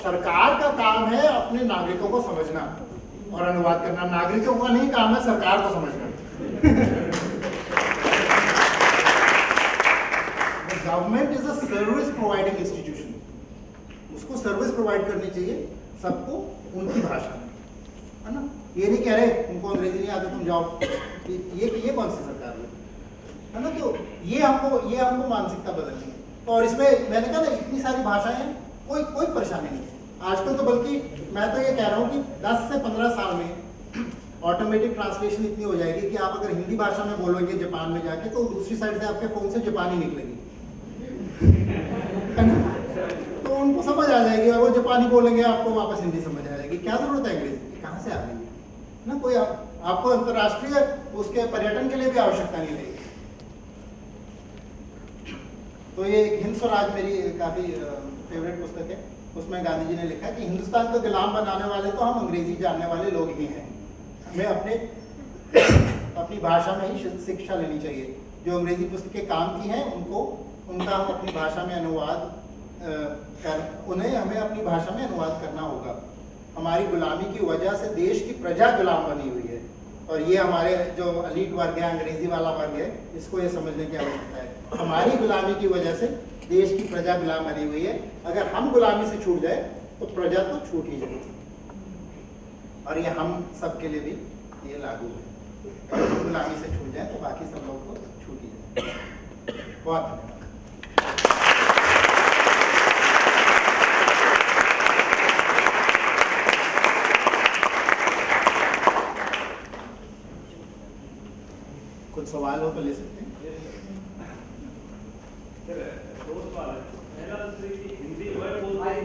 सरकार का काम है अपने नागरिकों को समझना और अनुवाद करना। नागरिकों का नहीं काम है सरकार को समझना। Government is a service providing institution, उसको सर्विस प्रोवाइड करनी चाहिए सबको उनकी भाषा में, है ना। ये नहीं कह रहे उनको अंग्रेजी नहीं आती तुम जाओ, ये कौन सी सरकार है ना। तो ये हमको मानसिकता बदलनी है। तो और इसमें मैंने कहा ना इतनी सारी भाषाएं हैं, कोई परेशानी नहीं है आजकल। तो बल्कि मैं तो ये कह रहा हूँ कि 10 से 15 साल में ऑटोमेटिक ट्रांसलेशन इतनी हो जाएगी कि आप अगर हिंदी भाषा में बोलोगे जापान में जाके तो दूसरी साइड से आपके फोन से जापानी निकलेगी। तो उनको समझ आ जाएगी और वो जापानी बोलेंगे, आपको वापस हिंदी समझ आ जाएगी। क्या जरूरत है अंग्रेजी की? कहाँ से आ गई ना। कोई आपको अंतर्राष्ट्रीय उसके पर्यटन के लिए भी आवश्यकता नहीं रहेगी। तो ये हिंद स्वराज मेरी काफी फेवरेट पुस्तक है। उसमें गांधी जी ने लिखा है कि हिंदुस्तान को गुलाम बनाने वाले तो हम अंग्रेजी जानने वाले लोग ही हैं। हमें अपनी भाषा में ही शिक्षा लेनी चाहिए। जो अंग्रेजी पुस्तकें काम की हैं उनका हम अपनी भाषा में अनुवाद हमें अपनी भाषा में अनुवाद करना होगा। हमारी गुलामी की वजह से देश की प्रजा गुलाम बनी हुई है और ये हमारे जो अलीट वर्ग है, अंग्रेजी वाला वर्ग है, इसको ये समझने की आवश्यकता है। हमारी गुलामी की वजह से देश की प्रजा गुलाम बनी हुई है। अगर हम गुलामी से छूट जाए तो प्रजा तो छूट ही जाएगी। और ये हम सब के लिए भी ये लागू है। अगर हम गुलामी से छूट जाए तो बाकी सब लोग को छूट ही जाए। बहुत धन्यवाद। कुछ सवाल हो तो ले सकते हैं। दो सवाल है। पहला हिंदी वर्ड बोलते हैं,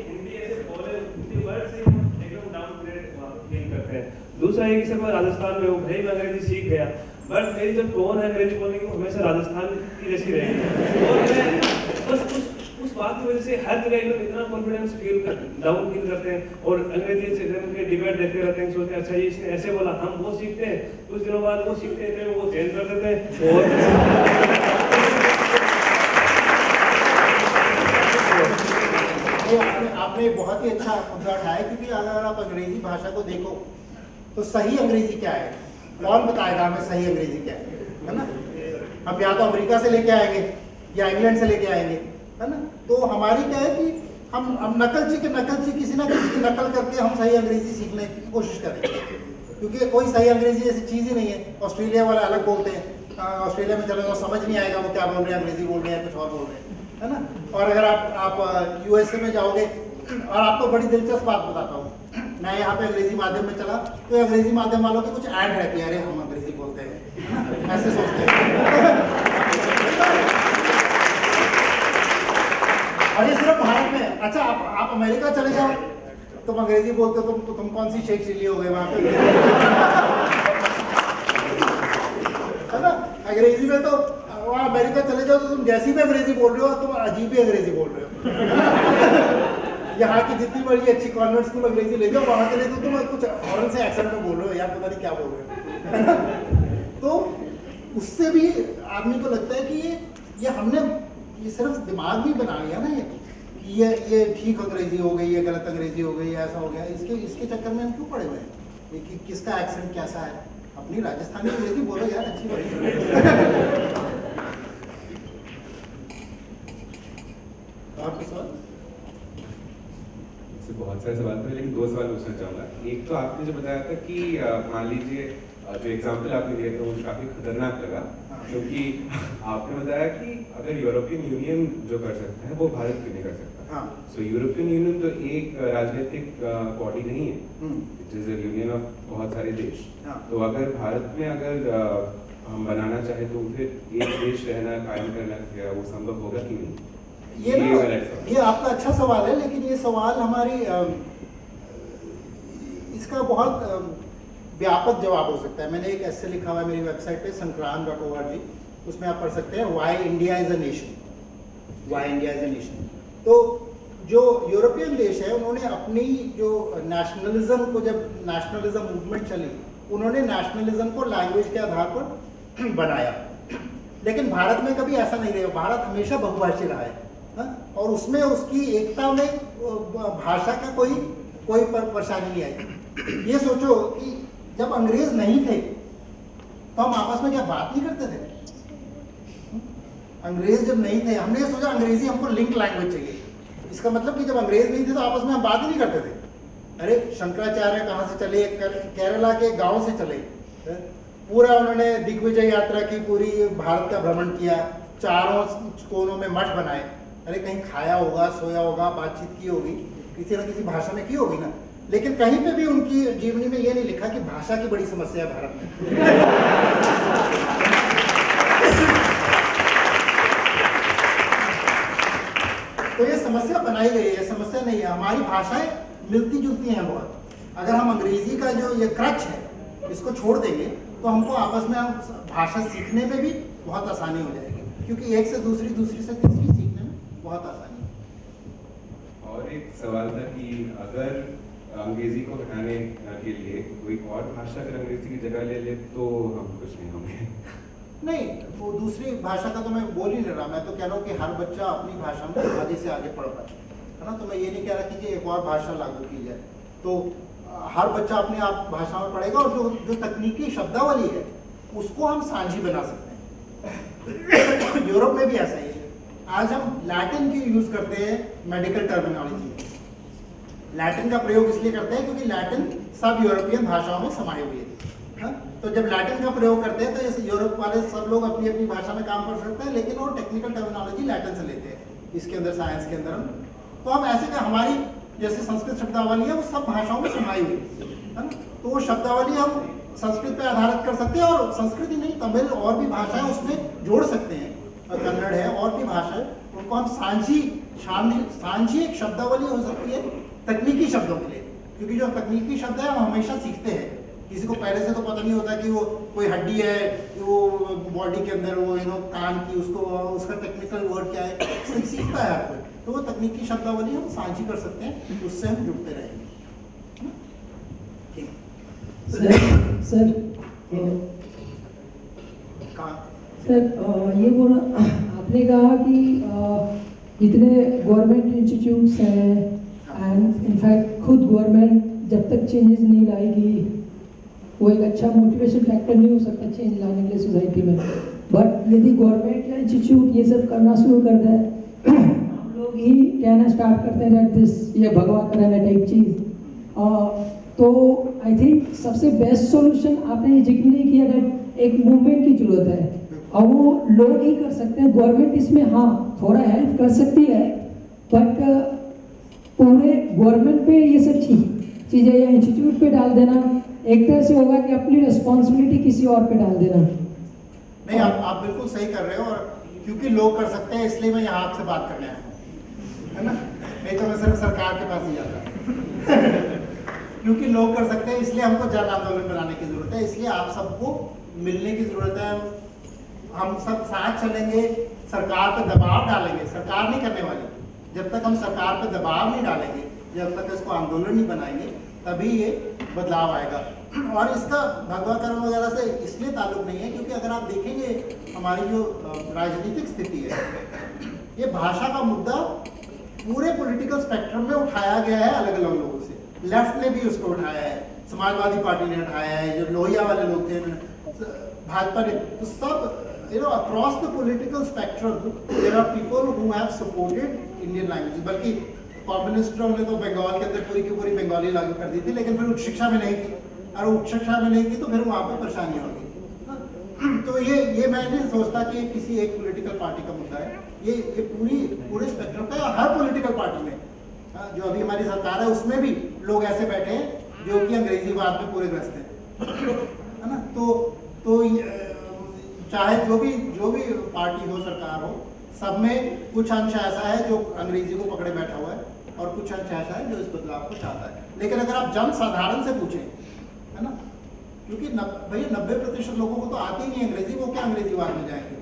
हिंदी ऐसे बोले हिंदी वर्ड से एकदम डाउनग्रेड फील करते हैं। दूसरा है कि सर मैं राजस्थान में हूँ, भाई मैं अंग्रेजी सीख गया, बट मेरी जो टोन है अंग्रेजी बोलने की वो हमेशा राजस्थान की जैसी रहेगी। और मैं बस उस बात की वजह से हर जगह लोग इतना कॉन्फिडेंस डाउन फील करते हैं और अंग्रेजी से डिबेट देखते रहते हैं, सोचते हैं अच्छा ये इसने ऐसे बोला, हम वो सीखते हैं, कुछ दिनों बाद वो सीखते थे वो चेंज कर देते हैं। और आपने बहुत ही अच्छा मुद्दा उठाया, क्योंकि अगर आप अंग्रेजी भाषा को देखो तो सही अंग्रेजी क्या है, कौन बताएगा हमें सही अंग्रेजी क्या है ना। हम या तो अमेरिका से लेके आएंगे या इंग्लैंड से लेके आएंगे, है ना। तो हमारी क्या है कि हम नकलची किसी ना किसी की नकल करके हम सही अंग्रेजी सीखने की कोशिश करेंगे, क्योंकि कोई सही अंग्रेजी ऐसी चीज़ ही नहीं है। ऑस्ट्रेलिया वाले अलग बोलते हैं, ऑस्ट्रेलिया में चले जाओ समझ नहीं आएगा वो क्या बोल रहे हैं, अंग्रेजी बोल रहे हैं कुछ और बोल रहे हैं, है ना। और अगर आप यूएसए में जाओगे, और आपको बड़ी दिलचस्प बात बताता हूँ, मैं यहाँ पे अंग्रेजी माध्यम में चला तो अंग्रेजी माध्यम वालों की कुछ ऐड है कि अरे हम अंग्रेजी बोलते हैं, ऐसे सोचते हैं। और ये सिर्फ भारत में। अच्छा आप अमेरिका चले जाओ, तुम अंग्रेजी बोलते हो, तुम कौन सी शेख चिल्ली हो गए वहां पे, है ना। अंग्रेजी में तो वहाँ अमेरिका चले जाओ तो तुम जैसी भी अंग्रेजी बोल रहे हो तुम अजीब ही अंग्रेजी बोल रहे हो। यहाँ की जितनी बड़ी अच्छी कॉन्वेंट स्कूल अंग्रेजी ले जाओ, वहाँ के लिए तो तुम कुछ फॉरेन से एक्सेंट में बोल रहे हो यार, पता नहीं क्या बोल रहे हो। उससे भी आदमी को लगता है कि ये हमने ये सिर्फ दिमाग में बना लिया ना कि ये ठीक अंग्रेजी हो गई, ये गलत अंग्रेजी हो गई, ऐसा हो गया। इसके चक्कर में हम क्यों पड़े हुए हैं? ये कि किसका एक्सेंट कैसा है? अपनी राजस्थानी अंग्रेजी बोलो यार, अच्छी बात आपके सवाल? इससे बहुत सारे सवाल थे, लेकिन 2 सवाल पूछना चाहूँगा। एक तो आपने जो बताया था कि मान लीजिए जो एग्जाम्पल आपने दिया था वो काफ़ी खतरनाक लगा, क्योंकि आपने बताया कि अगर यूरोपियन यूनियन जो कर सकता है वो भारत क्यों नहीं कर सकता। हाँ। सो यूरोपियन यूनियन तो एक राजनीतिक बॉडी नहीं है, it is a union of बहुत सारे देश। हाँ। तो अगर भारत में अगर हम बनाना चाहे तो फिर एक देश रहना, कायम करना, क्या वो संभव होगा कि नहीं? ये आपका अच्छा सवाल है, लेकिन ये सवाल हमारी इसका बहुत व्यापक जवाब हो सकता है। मैंने एक ऐसे लिखा हुआ है मेरी वेबसाइट पे sankran.org, उसमें आप पढ़ सकते हैं why India is a nation, why India is a nation. तो जो यूरोपियन देश है उन्होंने अपनी जो नेशनलिज्म को, जब नेशनलिज्म मूवमेंट चली, उन्होंने नेशनलिज्म को लैंग्वेज के आधार पर बनाया। लेकिन भारत में कभी ऐसा नहीं रहा। भारत हमेशा बहुभाषी रहा है, और उसमें उसकी एकता में भाषा का कोई परेशानी नहीं आई। ये सोचो कि जब अंग्रेज नहीं थे तो हम आपस में क्या बात नहीं करते थे? अंग्रेज जब नहीं थे, हमने सोचा अंग्रेजी हमको लिंक लैंग्वेज चाहिए। इसका मतलब कि जब अंग्रेज नहीं थे तो आपस में हम बात ही नहीं करते थे। अरे शंकराचार्य कहाँ से चले? केरला के गांव से चले। पूरा उन्होंने दिग्विजय यात्रा की, पूरी भारत का भ्रमण किया, चारों कोनों में मठ बनाए। अरे कहीं खाया होगा, सोया होगा, बातचीत की होगी, किसी न किसी भाषा में की होगी ना। लेकिन कहीं पे भी उनकी जीवनी में ये नहीं लिखा कि भाषा की बड़ी समस्या है भारत में। तो ये समस्या बनाई गई है, समस्या नहीं है। हमारी भाषाएं मिलती जुलती हैं बहुत। अगर हम अंग्रेजी का जो ये क्रच है इसको छोड़ देंगे तो हमको आपस में भाषा सीखने में भी बहुत आसानी हो जाएगी, क्योंकि एक से दूसरी, दूसरी से तीसरी सीखने में बहुत आसानी है। और एक सवाल था कि अगर अंग्रेजी को हटाने के लिए कोई और भाषा अगर अंग्रेजी की जगह ले ले तो हम कुछ नहीं होंगे। नहीं, वो दूसरी भाषा का तो मैं बोल ही नहीं रहा। मैं तो कह रहा हूँ कि हर बच्चा अपनी भाषा में आगे से आगे पढ़ पाए, है ना। तो मैं ये नहीं कह रहा कि एक और भाषा लागू की जाए। तो हर बच्चा अपने आप भाषा में पढ़ेगा, और जो तकनीकी शब्दावली है उसको हम साझी बना सकते हैं। यूरोप में भी ऐसा ही है। आज हम लैटिन की यूज करते हैं मेडिकल टर्मिनोलॉजी। लैटिन का प्रयोग इसलिए करते हैं क्योंकि लैटिन सब यूरोपियन भाषाओं में समाई हुई है। तो जब लैटिन का प्रयोग करते हैं तो इस यूरोप वाले सब लोग अपनी अपनी भाषा में काम कर सकते हैं, लेकिन वो टेक्निकल टर्मिनोलॉजी लैटिन से लेते हैं। इसके अंदर साइंस के अंदर तो हम ऐसे का हमारी जैसे संस्कृत शब्दावली है वो सब भाषाओं में समाई हुई है ना। तो वो शब्दावली हम संस्कृत पे आधारित कर सकते हैं, और संस्कृत ही नहीं, तमिल और भी भाषाएं उसमें जोड़ सकते हैं। कन्नड़ है, और भी भाषा है, उनको हम सांझी एक शब्दावली हो सकती है तकनीकी शब्दों के लिए। क्योंकि जो तकनीकी शब्द है हम हमेशा सीखते हैं। किसी को पहले से तो पता नहीं होता कि वो कोई हड्डी है, कि वो बॉडी के अंदर वो कान की, उसका टेक्निकल वर्ड क्या है, सीखता है हर कोई। तो वो तकनीकी शब्दावली हम साझी कर सकते हैं, उससे हम जुड़ते रहेंगे। सर ये बोला आपने कहा कि इतने गवर्नमेंट इंस्टीट्यूट्स हैं, एंड इनफैक्ट खुद गवर्नमेंट जब तक चेंजेस नहीं लाएगी वो एक अच्छा मोटिवेशन फैक्टर नहीं हो सकता चेंज लाने के लिए सोसाइटी में। बट यदि गवर्नमेंट या इंस्टीट्यूट ये सब करना शुरू कर दे, हम लोग ही कहना स्टार्ट करते हैं दैट दिस ये भगवा कराना टाइप चीज़, तो आई थिंक सबसे बेस्ट सॉल्यूशन आपने ये जिक्र नहीं किया दैट एक मूवमेंट की जरूरत है, और वो लोग ही कर सकते हैं। गवर्नमेंट इसमें हाँ थोड़ा हेल्प कर सकती है, बट पूरे गवर्नमेंट पे ये सब चीज़ें या इंस्टीट्यूट पे डाल देना एक तरह से होगा कि अपनी रिस्पॉन्सिबिलिटी किसी और पे डाल देना। नहीं, आप बिल्कुल सही कर रहे हो, और क्योंकि लोग कर सकते हैं इसलिए मैं यहाँ आपसे बात करने आया हूँ, है ना। नहीं तो मैं सिर्फ सरकार के पास ही जाता क्योंकि लोग कर सकते हैं इसलिए हमको जन आंदोलन बनाने की जरूरत है, इसलिए आप सबको मिलने की जरूरत है। हम सब साथ चलेंगे, सरकार पे दबाव डालेंगे। सरकार नहीं करने वाली। जब तक हम सरकार पे दबाव नहीं डालेंगे, जब तक इसको आंदोलन नहीं बनाएंगे, तभी ये बदलाव आएगा। और इसका भगवा कर्म वगैरह से इसलिए ताल्लुक नहीं है क्योंकि अगर आप देखेंगे हमारी जो राजनीतिक स्थिति है, ये भाषा का मुद्दा पूरे पॉलिटिकल स्पेक्ट्रम में उठाया गया है अलग अलग लोगों से। लेफ्ट ने भी उसको उठाया है, समाजवादी पार्टी ने उठाया है, जो लोहिया वाले लोग थे भाजपा ने, तो सब across the political spectrum there are people who have supported Indian languages। बल्कि कम्युनिस्टों ने तो बंगाल के अंदर पूरी की पूरी बंगाली लागू कर दी थी, लेकिन फिर उच्च शिक्षा में नहीं की, और उच्च शिक्षा में नहीं की तो फिर वहाँ पे परेशानी होगी। तो ये मैं नहीं सोचता कि किसी एक पॉलिटिकल पार्टी का मुद्दा है, ये पूरे स्पेक्ट्रम का है। हर पॉलिटिकल पार्टी में जो अभी हमारी सरकार है उसमें भी लोग ऐसे बैठे हैं जो कि अंग्रेजीवाद में पूरे ग्रस्त हैं, है ना। तो चाहे जो भी पार्टी हो, सरकार हो, सब में कुछ अंश ऐसा है जो अंग्रेजी को पकड़े बैठा हुआ है और कुछ अंश ऐसा है जो इस बदलाव को चाहता है। लेकिन अगर आप जन साधारण से पूछें, है ना, क्योंकि भैया 90% लोगों को तो आती ही नहीं अंग्रेजी, वो क्या अंग्रेजीवाद में जाएंगे?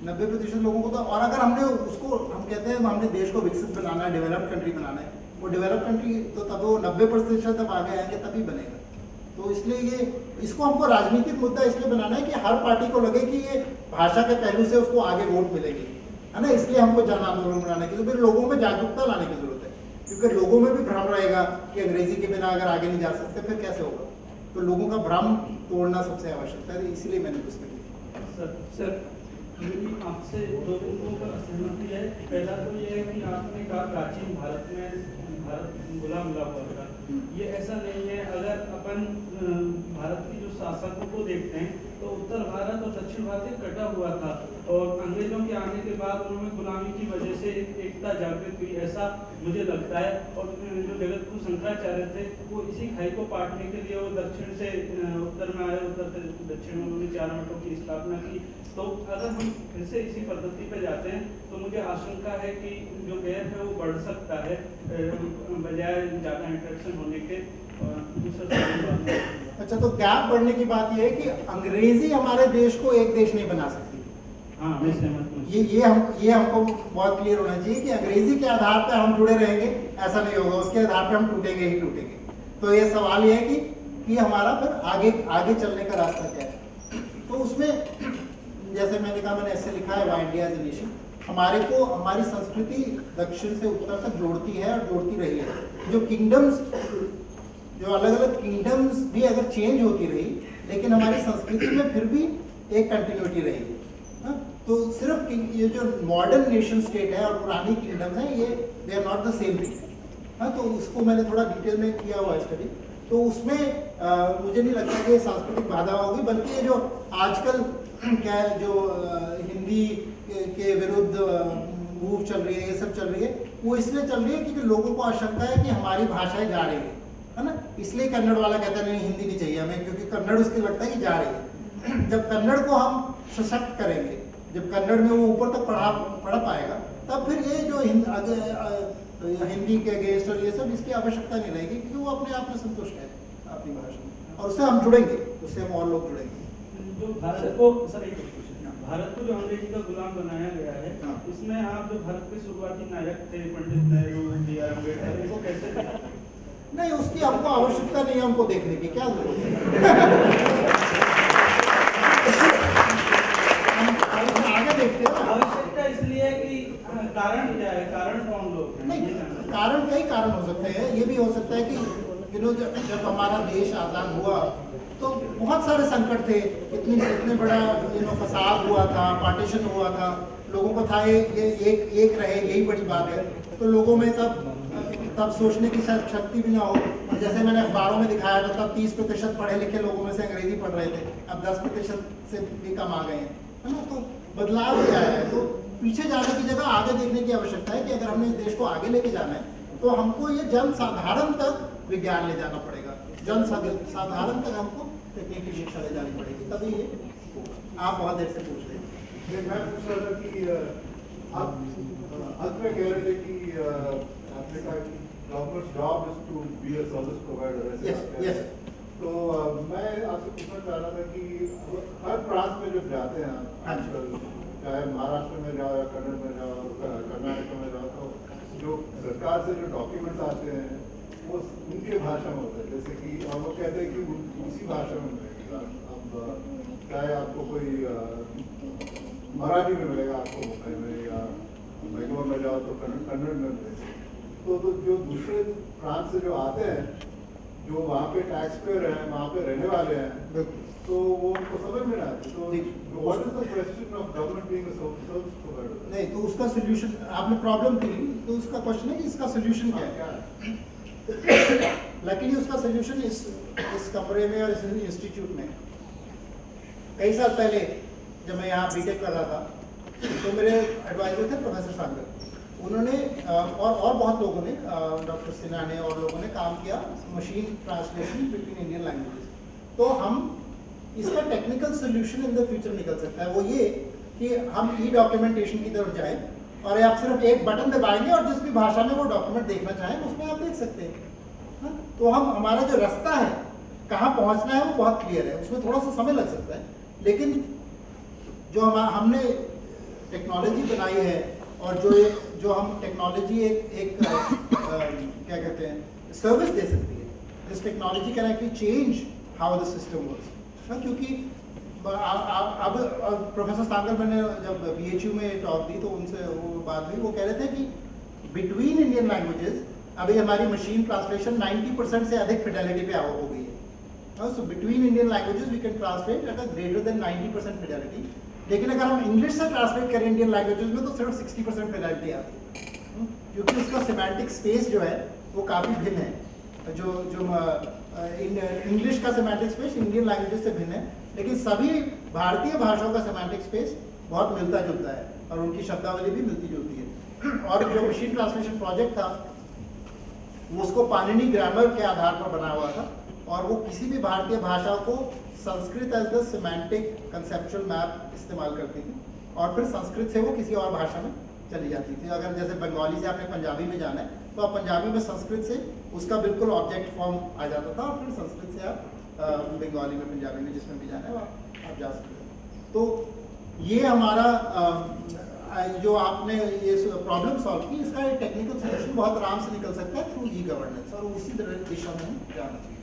90% लोगों को तो, और अगर हमने उसको, हम कहते हैं हमने देश को विकसित बनाना है, डेवलप्ड कंट्री बनाना है, वो डेवलप्ड कंट्री तो तब वो 90% तब आगे आएंगे तभी बनेगा। तो इसलिए इसको हमको राजनीतिक मुद्दा इसलिए बनाना है कि हर पार्टी को लगे कि ये भाषा के पहलू से उसको आगे वोट मिलेगी, है ना। इसलिए हमको जन आंदोलन बनाने की, तो लोगों में जागरूकता लाने की जरूरत है, क्योंकि लोगों में भी भ्रम रहेगा कि अंग्रेजी के बिना अगर आगे नहीं जा सकते फिर कैसे होगा। तो लोगों का भ्रम तोड़ना सबसे आवश्यक है, इसलिए मैंने पुस्तक लिखी। सर मेरी आपसे दो बिंदुओं पर सहमति है। पहला तो ये है कि आपने कहा प्राचीन भारत में भारत गुलाम हुआ था, ये ऐसा नहीं है। अगर अपन भारत की जो शासकों को देखते हैं तो उत्तर भारत और दक्षिण भारत कटा हुआ था, और अंग्रेजों के आने के बाद उन्होंने गुलामी की वजह से एकता जागृत हुई, ऐसा मुझे लगता है। और जो जगत गुरु शंकराचार्य थे वो इसी खाई को पाटने के लिए वो दक्षिण से उत्तर में आए, उत्तर से दक्षिण में उन्होंने 4 मठों की स्थापना की। तो अगर हम फिर से इसी पद्धति पे जाते हैं तो मुझे आशंका है कि जो गैप है वो बढ़ सकता है बजाय ज़्यादा इंटरेक्शन होने के। अच्छा, तो गैप बढ़ने की बात यह है कि अंग्रेजी हमारे देश को एक देश नहीं बना सकती। हाँ, मैं सहमत हूँ। ये हमको बहुत क्लियर होना चाहिए कि अंग्रेजी के आधार पर हम जुड़े रहेंगे ऐसा नहीं होगा, उसके आधार पर हम टूटेंगे ही टूटेंगे। तो ये सवाल ये है कि हमारा फिर आगे चलने का रास्ता क्या है। तो उसमें जैसे मैंने कहा, मैंने ऐसे लिखा है, why India as a nation, हमारी संस्कृति दक्षिण से उत्तर तक जोड़ती है और जोड़ती रही है। जो किंगडम्स, जो अलग अलग किंगडम्स भी अगर चेंज होती रही, लेकिन हमारी संस्कृति में फिर भी एक कंटिन्यूटी रही। तो सिर्फ ये जो मॉडर्न नेशन स्टेट है और पुरानी किंगडम्स हैं, ये they are not the same thing. तो उसको मैंने थोड़ा डिटेल में किया हुआ स्टडी। तो उसमें मुझे नहीं लगता कि सांस्कृतिक बाधा होगी, बल्कि ये जो आजकल क्या है, जो हिंदी के विरुद्ध मूव चल रही है, ये सब चल रही है, वो इसलिए चल रही है क्योंकि लोगों को आशंका है कि हमारी भाषाएं जा रही है ना। इसलिए कन्नड़ वाला कहता है नहीं, हिंदी नहीं चाहिए हमें, क्योंकि कन्नड़ उसके लगता है कि जा रही है। जब कन्नड़ को हम सशक्त करेंगे, जब कन्नड़ में वो ऊपर तक पढ़ पाएगा, तब फिर ये जो हिंदी के अगेंस्ट और ये सब, इसकी आवश्यकता नहीं रहेगी, क्योंकि वो अपने आप में संतुष्ट है अपनी भाषा में, और उससे हम जुड़ेंगे, उससे हम और लोग जुड़ेंगे। जो भारत को, सर एक क्वेश्चन, भारत को जो अंग्रेजी का गुलाम बनाया गया है, इसमें आप जो भारत के शुरुआती नायक थे पंडित नेहरू, B.R. अम्बेडकर, इनको कैसे देखते हैं? नहीं, उसकी हमको आवश्यकता नहीं है, हमको देखने की क्या जरूरत है। आगे देखते हैं। आवश्यकता इसलिए कि कारण क्या है, कारण कौन लोग हैं? नहीं, कारण कई कारण हो सकते हैं। ये भी हो सकता है कि जब हमारा देश आज़ाद हुआ तो बहुत सारे संकट थे, इतने बड़ा फसाद हुआ था, पार्टीशन हुआ था, लोगों को था ये एक रहे, यही बड़ी बात है। तो लोगों में तब सोचने की शायद शक्ति भी ना हो। जैसे मैंने अखबारों में दिखाया था, तब 30% पढ़े लिखे लोगों में से अंग्रेजी पढ़ रहे थे, अब 10% से भी कम आ गए हैं, है ना। तो बदलाव क्या है, तो पीछे जाने की जगह आगे देखने की आवश्यकता है कि अगर हमने देश को आगे लेके जाना है तो हमको ये जन साधारण तक विज्ञान ले जाना पड़ेगा, जन साधारण तक हमको तकनीकी शिक्षा ले जानी पड़ेगी, तभी ये। आप बहुत देर से पूछ रहे हैं। मैं पूछ रहा था कि आप अंत में कह रहे थे कि आपने कहा कि government job is to be a service provider. Yes. तो मैं आपसे पूछना चाह रहा था कि हर प्रांत में जब जाते हैं आजकल, चाहे महाराष्ट्र में जाओ या कन्नड़ में जाओ, कर्नाटक में जाओ, तो जो सरकार से जो डॉक्यूमेंट्स आते हैं वो उनके भाषा में होता है, जैसे कि और वो कहते हैं कि उसी भाषा में मिलेगा। अब चाहे आपको कोई मराठी में मिलेगा आपको मुंबई में, या बेंगलोर में जाओ तो कन्नड़ में मिलेगा। तो जो दूसरे प्रांत से जो आते हैं, जो वहाँ पे टैक्स पेयर हैं, वहाँ पे रहने वाले हैं, तो वो उनको समझ में नहीं आती। तो what is the question of government being a service provider? नहीं, तो उसका सोल्यूशन आपने प्रॉब्लम की, तो उसका क्वेश्चन है कि इसका सोल्यूशन क्या है। लकीली उसका सोल्यूशन इस कमरे में और इस इंस्टीट्यूट में कई साल पहले जब मैं यहाँ बीटेक कर रहा था, तो मेरे एडवाइजर थे प्रोफेसर सांगर। उन्होंने और बहुत लोगों ने, डॉक्टर सिन्हा ने और लोगों ने काम किया machine translation between Indian languages. तो हम इसका technical solution in the future निकल सकता है, वो ये कि हम ई डॉक्यूमेंटेशन की तरफ जाएं और आप सिर्फ एक बटन दबाएंगे और जिस भी भाषा में वो डॉक्यूमेंट देखना चाहें उसमें आप देख सकते हैं। हाँ? तो हमारा जो रास्ता है कहाँ पहुँचना है वो बहुत क्लियर है। उसमें थोड़ा सा समय लग सकता है, लेकिन जो हमने टेक्नोलॉजी बनाई है और जो हम टेक्नोलॉजी एक क्या कहते हैं सर्विस दे सकती है, this technology can actually change how the system works. क्योंकि अब प्रोफेसर सांगर मैंने जब BHU में टॉक दी तो उनसे वो बात हुई, वो कह रहे थे कि बिटवीन इंडियन लैंग्वेजेस अभी हमारी मशीन ट्रांसलेशन 90% से अधिक फिडेलिटी पे हो गई है। So between Indian languages we can translate at a greater than 90% fidelity. लेकिन अगर हम इंग्लिश से ट्रांसलेट करें इंडियन लैंग्वेजेस में तो सिर्फ 60% फिडेलिटी आती है, क्योंकि उसका सिमेंटिक स्पेस जो है वो काफ़ी भिन्न है। जो इंग्लिश का सिमेंटिक स्पेस इंडियन लैंग्वेजेस से भिन्न है, लेकिन सभी भारतीय भाषाओं का सिमेंटिक स्पेस बहुत मिलता जुलता है और उनकी शब्दावली भी मिलती जुलती है। और जो मशीन ट्रांसलेशन प्रोजेक्ट था वो उसको पाणिनी ग्रामर के आधार पर बना हुआ था, और वो किसी भी भारतीय भाषा को Sanskrit as the semantic conceptual map इस्तेमाल करती थी, और फिर संस्कृत से वो किसी और भाषा में चली जाती थी। अगर जैसे बंगाली से आपने पंजाबी में जाना है तो आप पंजाबी में संस्कृत से उसका बिल्कुल ऑब्जेक्ट फॉर्म आ जाता था, और फिर संस्कृत से आप बंगाली में पंजाबी में जिसमें भी जाना है आप जा सकते हैं। तो ये हमारा जो आपने ये प्रॉब्लम सॉल्व की, इसका एक टेक्निकल सोल्यूशन बहुत आराम से निकल सकता है थ्रू ई गवर्नेंस, और उसी तरह दिशा में जाना चाहिए।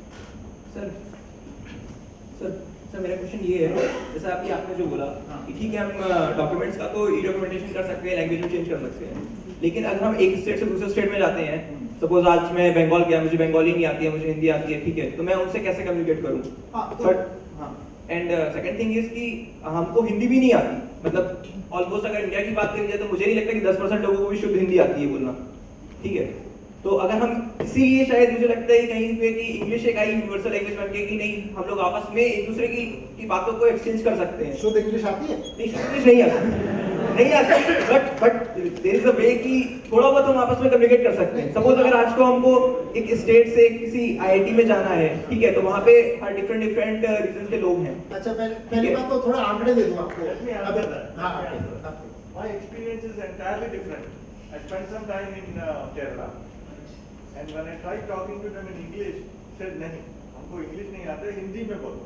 सर मेरा क्वेश्चन ये है, जैसा अभी आपने जो बोला कि ठीक है हम डॉक्यूमेंट्स का तो ई डॉक्यूमेंटेशन कर सकते हैं, लैंग्वेज में चेंज कर सकते हैं, लेकिन अगर हम एक स्टेट से दूसरे स्टेट में जाते हैं, सपोज आज मैं बंगाल गया, मुझे बंगाली नहीं आती है, मुझे हिंदी आती है, ठीक है, तो मैं उनसे कैसे कम्युनिकेट करूँ? एंड सेकंड थिंग इज कि हमको हिंदी भी नहीं आती, मतलब ऑलमोस्ट अगर इंडिया की बात करी जाए तो मुझे नहीं लगता कि 10% लोगों को भी शुद्ध हिंदी आती है बोलना, ठीक है। तो अगर हम इसीलिए शायद मुझे लगता है कहीं पे कि इंग्लिश एक आई यूनिवर्सल लैंग्वेज बन के कि नहीं हम लोग आपस में एक दूसरे की बातों को एक्सचेंज कर सकते हैं। शुद्ध इंग्लिश आती है? नहीं, इंग्लिश नहीं आती, बट देयर इज अ वे कि थोड़ा बहुत हम आपस में कम्युनिकेट कर सकते हैं। सपोज अगर आज को हमको एक स्टेट से किसी IIT में जाना है, ठीक है, तो वहाँ पे हर डिफरेंट रीजन के लोग हैं। अच्छा, पहली बात तो थोड़ा आंकड़े दे दूं आपको। My experience is entirely different. I spent some time in Kerala, and when I tried talking to them in English, said नहीं, हमको इंग्लिश नहीं आते, हिंदी में बोलो।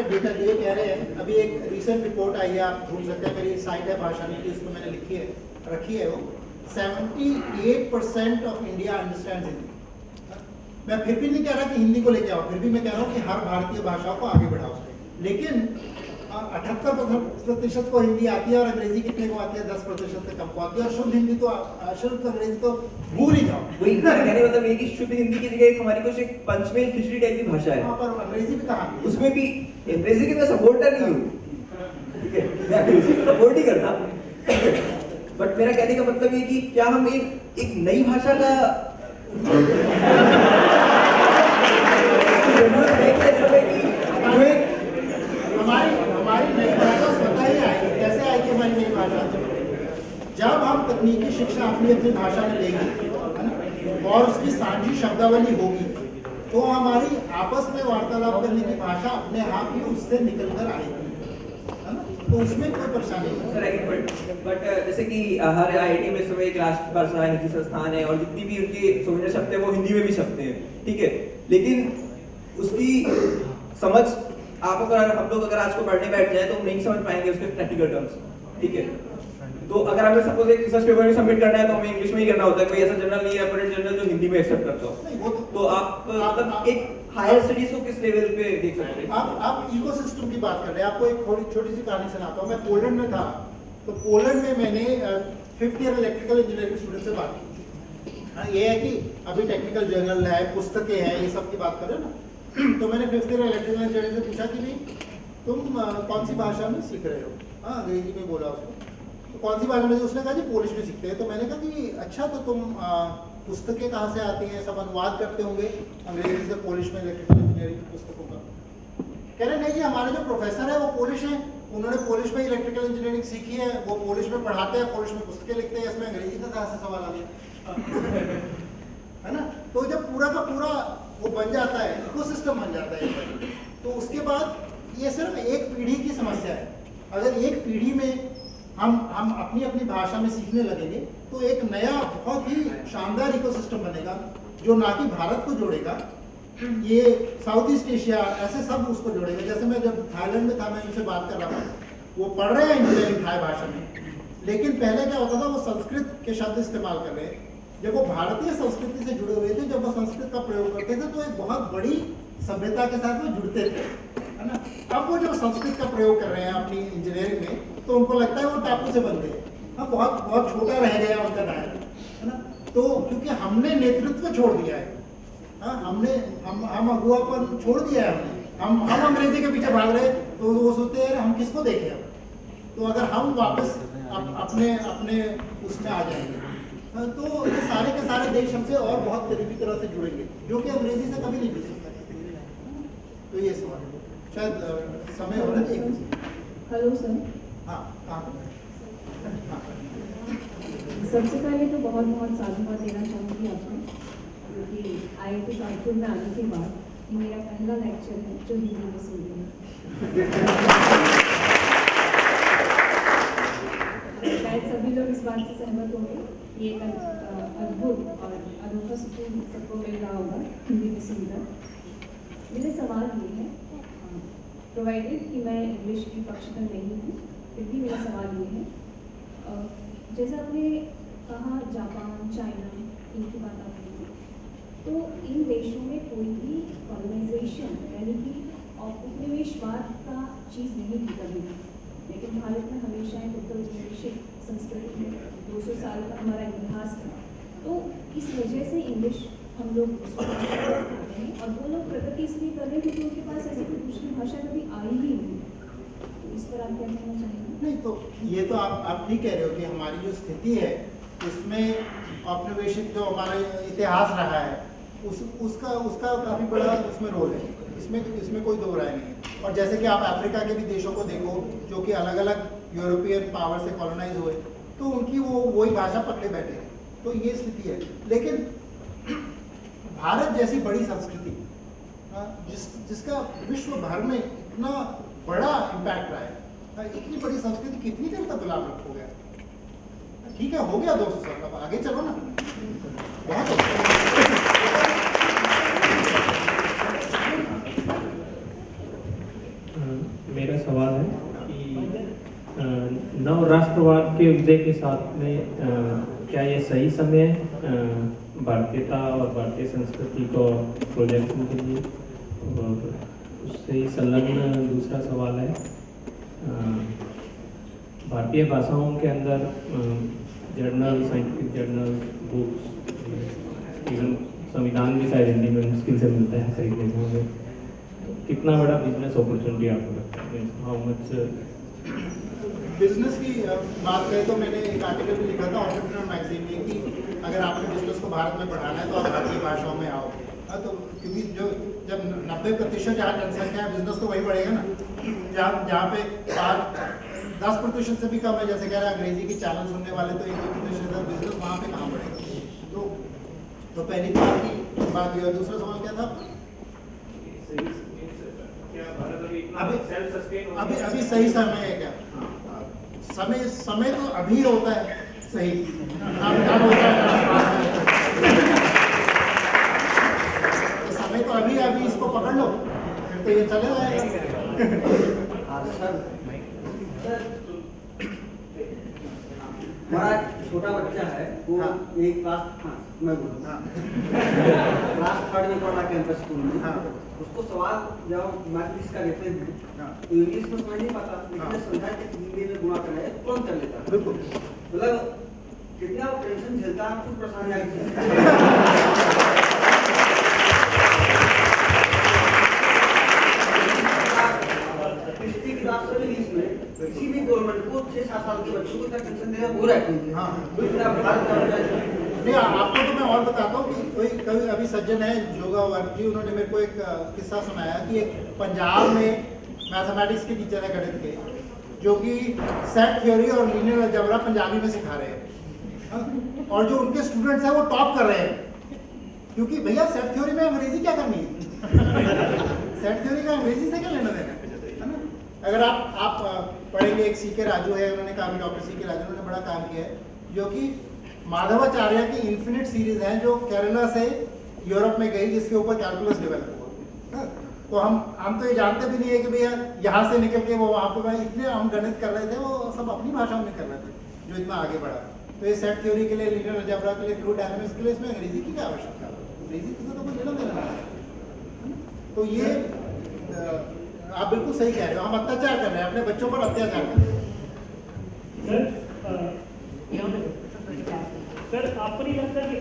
डेटा ये कह रहे हैं, अभी एक रिसेंट रिपोर्ट आई है, आप ढूंढ सकते हैं, मेरी साइट है भाषा नीति, उसको मैंने रखी है वो 78% ऑफ इंडिया अंडरस्टैंड्स हिंदी। मैं फिर भी नहीं कह रहा कि हिंदी को लेके आओ, फिर भी मैं कह रहा हूँ कि हर भारतीय भाषा को आगे बढ़ाओ, लेकिन 78% को हिंदी आती है, और अंग्रेजी कितने को आती है? 10% से कम को आती है, और शुद्ध हिंदी तो शुद्ध अंग्रेजी तो भूल ही जाओ। वही कहने मतलब ये कि शुद्ध हिंदी की जगह हमारी कुछ एक पंचमेल खिचड़ी टाइप की भाषा है, वहाँ पर अंग्रेजी भी कहाँ? उसमें भी अंग्रेजी के मैं सपोर्टर नहीं हूँ, ठीक है, मैं अंग्रेजी को सपोर्ट ही करता, बट मेरा कहने का मतलब ये कि क्या हम एक नई भाषा का हमारी नई भाषा स्वतः ही आएगी। कैसे आएगी हमारी नई भाषा? जब हम तकनीकी शिक्षा अपनी भाषा में लेंगे, है ना, और उसकी साझी शब्दावली होगी, तो हमारी आपस में वार्तालाप करने की भाषा अपने आप ही उससे निकल कर आएगी, है ना, तो उसमें कोई परेशानी नहीं। बट जैसे कि हर IIT में समय एक राष्ट्रीय भाषा है, निजी संस्थान है, और जितनी भी उनके सोचने शब्द है वो हिंदी में भी छपते हैं, ठीक है, लेकिन उसकी समझ आप अगर हम लोग अगर आज को पढ़ने बैठ जाए तो हम नहीं समझ पाएंगे उसके टेक्निकल टर्म्स, ठीक है। तो अगर हमें सपोज एक रिसर्च पेपर में सबमिट करना है तो हमें इंग्लिश में ही करना होता है, कोई ऐसा जर्नल नहीं है अपडेट जर्नल जो हिंदी में एक्सेप्ट करता हो। तो आप मतलब एक हायर स्टडीज को किस लेवल पे देख सकते हैं? आप इकोसिस्टम की बात कर रहे हैं। आपको एक थोड़ी छोटी सी कहानी सुनाता हूँ। मैं पोलैंड में था, तो पोलैंड में मैंने 5th year electrical engineering student से बात की। हाँ, ये है कि अभी टेक्निकल जर्नल है, पुस्तकें हैं, ये सब की बात कर रहे हो ना। तो मैंने 5th ईयर इलेक्ट्रिकल इंजीनियरिंग से पूछा कि भाई तुम कौन सी भाषा में सीख रहे हो? हाँ, अंग्रेजी में बोला उसको। तो कौन सी भाषा में? उसने कहा जी पोलिश में सीखते हैं। तो मैंने कहा कि अच्छा, तो तुम पुस्तकें कहाँ से आती हैं? सब अनुवाद करते होंगे अंग्रेजी से पोलिश में इलेक्ट्रिकल इंजीनियरिंग की पुस्तकों का? कह रहे नहीं जी, हमारे जो प्रोफेसर है वो पोलिश हैं, उन्होंने पोलिश में इलेक्ट्रिकल इंजीनियरिंग सीखी है, वो पोलिश में पढ़ाते हैं, पोलिश में पुस्तकें लिखते हैं, इसमें अंग्रेजी का कहाँ से सवाल आ गया? है ना। तो जब पूरा का पूरा वो बन जाता है, इकोसिस्टम बन जाता है, तो उसके बाद ये सिर्फ एक पीढ़ी की समस्या है। अगर एक पीढ़ी में हम अपनी अपनी भाषा में सीखने लगेंगे तो एक नया बहुत ही शानदार इकोसिस्टम बनेगा जो ना कि भारत को जोड़ेगा, ये साउथ ईस्ट एशिया ऐसे सब उसको जोड़ेगा। जैसे मैं जब थाईलैंड में था, मैं उनसे बात कर रहा था, वो पढ़ रहे हैं इंजीनियरिंग थाई भाषा में, लेकिन पहले क्या होता था, वो संस्कृत के शब्द इस्तेमाल कर रहे हैं। जब वो भारतीय संस्कृति से जुड़े हुए थे, जब वो संस्कृत का प्रयोग करते थे तो एक बहुत बड़ी सभ्यता के साथ वो जुड़ते थे, है ना। अब वो जो संस्कृत का प्रयोग कर रहे हैं अपनी इंजीनियरिंग में, तो उनको लगता है वो टापू से बन गए। हाँ, बहुत बहुत छोटा रह गया उनका दायरा, है ना। तो क्योंकि हमने नेतृत्व छोड़ दिया है, हाँ, हम अगुवापन छोड़ दिया है हमने, हम अंग्रेजी के पीछे भाग रहे, तो वो सोचते हैं हम किसको देखें अब। तो अगर हम वापस अपने उसमें आ जाएंगे, हाँ, तो ये सारे के सारे देश हमसे और बहुत करीबी तरह से जुड़ेंगे, जो कि अंग्रेजी से कभी नहीं जुड़ सकता। तो ये सवाल है, शायद समय हो रहा है। Hello sir. हाँ, सबसे पहले तो बहुत बहुत साधुवाद देना चाहूँगी आपको, क्योंकि IIT कानपुर में आने के बाद ये मेरा पहला लेक्चर है जो हिंदी में सुन रही हूँ। शायद सभी लोग इस बात से सहमत होंगे, ये एक अद्भुत और अनोखा सुकून सबको मिल रहा होगा हिंदी में सुनकर। मेरे सवाल ये है, प्रोवाइडेड कि मैं इंग्लिश की पक्षधर नहीं हूँ, फिर भी मेरा सवाल ये है, जैसा आपने कहा जापान, चाइना, इनकी बात आपने की, तो इन देशों में कोई भी कॉलोनाइजेशन यानी कि उपनिवेशवाद का चीज़ नहीं थी कभी भी, लेकिन भारत में हमेशा एक उत्तर औपनिवेशिक संस्कृति है, 200 साल का हमारा इतिहास था। तो इस वजह से इंग्लिश हम लोग उसको करते हैं, और वो लोग प्रगति इसलिए कर रहे हैं क्योंकि उनके पास ऐसी कोई दूसरी भाषा कभी आई ही नहीं। तो इस पर आप क्या कहना चाहेंगे? नहीं, तो ये तो आप ठीक कह रहे हो कि हमारी जो स्थिति है उसमें औपनिवेशिक जो हमारा इतिहास रहा है उसका काफ़ी बड़ा उसमें रोल है, इसमें कोई दो राय नहीं है। और जैसे कि आप अफ्रीका के भी देशों को देखो जो कि अलग अलग यूरोपियन पावर से कॉलोनाइज हुए, तो उनकी वही भाषा पकड़े बैठे, तो ये स्थिति है। लेकिन भारत जैसी बड़ी संस्कृति जिसका विश्व भर में इतना बड़ा इम्पैक्ट रहा है, इतनी बड़ी संस्कृति कितनी देर तक गुलाम रखोगे? ठीक है, हो गया 200 साल, अब आगे चलो ना, बहुत मेरा सवाल है कि नव राष्ट्रवाद के उदय के साथ में क्या ये सही समय है भारतीयता और भारतीय संस्कृति को प्रोजेक्शन के लिए? और उससे ही संलग्न दूसरा सवाल है, भारतीय भाषाओं के अंदर journal, scientific journal, books, even संविधान भी शायद हिंदी में मुश्किल से मिलता है खरीदने को, कितना बड़ा बिजनेस अपॉर्चुनिटी आपको लगता है? हाउ मच बिजनेस की बात करें तो मैंने एक आर्टिकल भी लिखा था एंटरप्रेन्योर मैगजीन में कि अगर आपने बिजनेस को भारत में बढ़ाना है तो आप भारतीय भाषाओं में आओ। हाँ, तो क्योंकि जब 90% जहाँ जनसंख्या है, बिजनेस तो वही बढ़ेगा ना, जहाँ पे 10% से भी कम है। जैसे कह रहे हैं अंग्रेजी की चैनल सुनने वाले तो 1-2% है, बिजनेस वहाँ पे कहाँ बढ़ेगा? तो पहली बात की बात हुई। और दूसरा सवाल क्या था? अभी सही समय है क्या? समय तो अभी होता है सही, अब होता है तो समय तो अभी इसको पकड़ लो, फिर तो ये चले जाएगा। बच्चा है वो हाँ। एक क्लास, हाँ मैं बोलूँ, हाँ क्लास 3rd में पढ़ रहा कैंपस स्कूल में। हाँ। उसको सवाल जब मैथमेटिक्स का देते हैं हाँ। तो इंग्लिश में समझ नहीं पाता, हाँ। लेकिन समझा कि हिंदी में गुणा करना है तो तुरंत कर लेता है। बिल्कुल। मतलब कितना वो टेंशन झेलता है, कुछ परेशानी आ रही हिस्ट्री क्लास से इंग्लिश में किसी भी गवर्नमेंट को 6-7 साल के बच्चों को इतना टेंशन देना बुरा है। हाँ। दूसरा भारत का बच्चा नहीं, आपको तो मैं और बताता हूँ कि कोई कभी अभी सज्जन है योगा वर्ग जी, उन्होंने मेरे को एक किस्सा सुनाया कि एक पंजाब में मैथमेटिक्स के टीचर है गणित के, जो कि सेट थ्योरी और लीनियर अलजेब्रा पंजाबी में सिखा रहे हैं। हाँ? और जो उनके स्टूडेंट्स हैं वो टॉप कर रहे हैं, क्योंकि भैया सेट थ्योरी में अंग्रेजी क्या करनी है? सेट थ्योरी का अंग्रेजी से क्या लेना देना है ना? अगर आप पढ़ेंगे, एक सी के राजू है, उन्होंने कहा, डॉक्टर सी के राजू, उन्होंने बड़ा काम किया है, जो कि माधवाचार्य की इन्फिनिट सीरीज है जो केरला से यूरोप में गई, जिसके ऊपर कैलकुलस डेवलप हुआ। तो हम तो ये जानते भी नहीं है कि भैया यहाँ से निकल के वो वहाँ पे भाई इतने हम गणित कर रहे थे, वो सब अपनी भाषा में कर रहे थे जो इतना आगे बढ़ा। तो ये सेट थ्योरी के लिए, लीनियर अलजेब्रा के लिए, फ्लूइड डायनामिक्स के लिए इसमें अंग्रेजी की क्या आवश्यकता है? अंग्रेजी से तो कुछ लेना देना है। तो ये आप बिल्कुल सही कह रहे हो, हम अत्याचार कर रहे हैं, अपने बच्चों पर अत्याचार कर रहे हैं। सर आपको नहीं लगता कि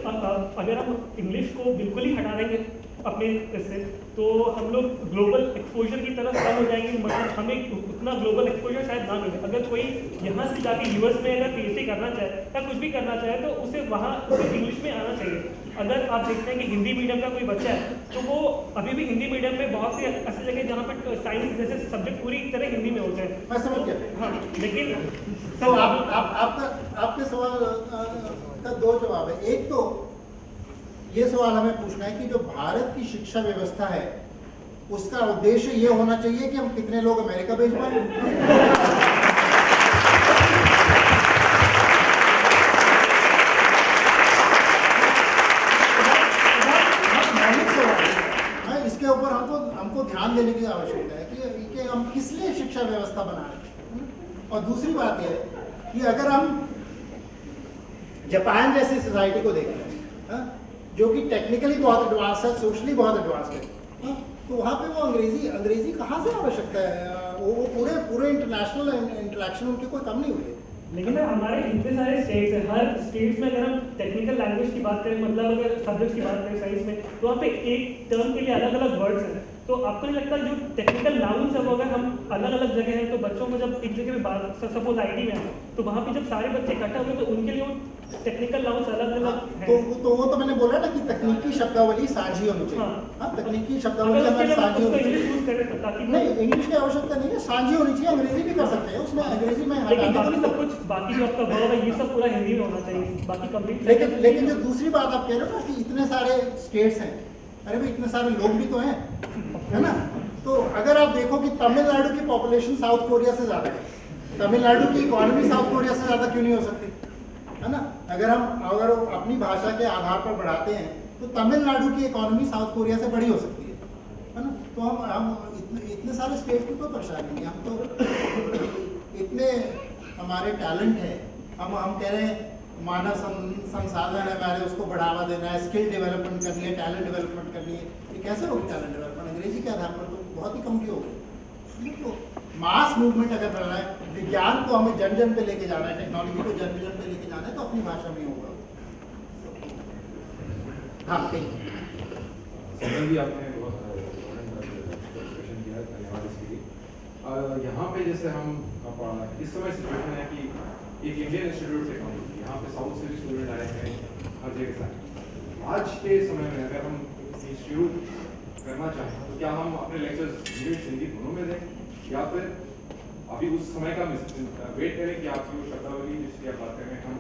अगर हम इंग्लिश को बिल्कुल ही हटा देंगे अपने इससे, तो हम लोग ग्लोबल एक्सपोजर की तरफ कम हो जाएंगे? मतलब हमें उतना ग्लोबल एक्सपोजर शायद ना मिले। अगर कोई यहाँ से जाके यूएस में अगर पीएचडी करना चाहे या कुछ भी करना चाहे तो उसे वहाँ उसे इंग्लिश में आना चाहिए। अगर आप देखते हैं कि हिंदी मीडियम का कोई बच्चा है तो वो अभी भी हिंदी मीडियम में बहुत सी ऐसी जगह जहाँ पर साइंस जैसे सब्जेक्ट पूरी तरह हिंदी में होते हैं। मैं समझ गया। हाँ, लेकिन तो आपके सवाल का दो जवाब है। एक तो ये सवाल हमें पूछना है कि जो भारत की शिक्षा व्यवस्था है उसका उद्देश्य ये होना चाहिए कि हम कितने लोग अमेरिका भेज पाए। इसके ऊपर हमको ध्यान देने की आवश्यकता है कि हम किस लिए शिक्षा व्यवस्था बना रहे हैं। और दूसरी बात यह है कि अगर हम जापान जैसी सोसाइटी को देखें, जो कि टेक्निकली बहुत एडवांस है, सोशली बहुत एडवांस है, तो वहाँ पे वो अंग्रेजी कहाँ से आवश्यकता है? वो पूरे इंटरनेशनल इंटरेक्शन उनकी कोई कम नहीं हुई है। लेकिन हमारे इतने सारे स्टेट्स हैं, हर स्टेट्स में अगर हम टेक्निकल लैंग्वेज की बात करें, मतलब अगर सब्जेक्ट्स की बात करें साइंस में, तो वहाँ पे एक टर्म के लिए अलग अलग वर्ड्स हैं। तो आपको नहीं लगता जो टेक्निकल नाउन्स है वो अगर हम अलग अलग जगह हैं तो बच्चों को जब एक जगह में बात, सपोज आईटी में है तो वहाँ पे जब सारे बच्चे इकट्ठा हुए तो उनके लिए वो टेक्निकल नाउन्स अलग अलग हैं। तो वो तो मैंने बोला ना कि तकनीकी शब्दावली साझी होनी चाहिए। हाँ, तकनीकी शब्दावली हमारी साझी होनी चाहिए। नहीं, इंग्लिश की आवश्यकता नहीं है, साझी होनी चाहिए। अंग्रेजी भी कर सकते हैं, उसमें अंग्रेजी में बाकी सब कुछ, बाकी जो आपका वर्ब है ये सब पूरा हिंदी में होना चाहिए, बाकी कंप्लीट। लेकिन जो दूसरी बात आप कह रहे हो ना कि इतने सारे स्टेट्स हैं, अरे भाई इतने सारे लोग भी तो हैं, है ना? तो अगर आप देखो कि तमिलनाडु की पॉपुलेशन साउथ कोरिया से ज़्यादा है, तमिलनाडु की इकोनॉमी साउथ कोरिया से ज़्यादा क्यों नहीं हो सकती, है ना? अगर अपनी भाषा के आधार पर बढ़ाते हैं तो तमिलनाडु की इकोनॉमी साउथ कोरिया से बड़ी हो सकती है ना? तो हम इतने सारे स्टेट की कोई परेशानी नहीं, हम तो इतने हमारे टैलेंट है, हम कह रहे हैं मानव संसाधन है हमारे, उसको बढ़ावा देना है, स्किल डेवलपमेंट करनी है, टैलेंट डेवलपमेंट करनी है। ये कैसे होगी टैलेंट डेवलपमेंट? अंग्रेजी के आधार पर तो बहुत ही कमती होगी। तो मास मूवमेंट अगर बढ़ना है, विज्ञान को हमें जन जन पे लेके जाना है, टेक्नोलॉजी को जन जन पे लेके जाना है, तो अपनी भाषा में होगा। हाँ, भी आपने बहुत डिस्कशन किया, धन्यवाद इसके लिए। यहाँ पे जैसे हम इस समय सिचुएशन है कि एक इंडियन इंस्टीट्यूट टेक्नोलॉजी, यहाँ पे साउथ से भी स्टूडेंट आए हैं हर जगह से। आज के समय में अगर हम इंस्टीट्यूट करना चाहें तो क्या हम अपने लेक्चर्स इंग्लिश हिंदी दोनों में दें, या फिर अभी उस समय का वेट करें कि आपकी वो शब्दावली जिसकी आप बात करें हम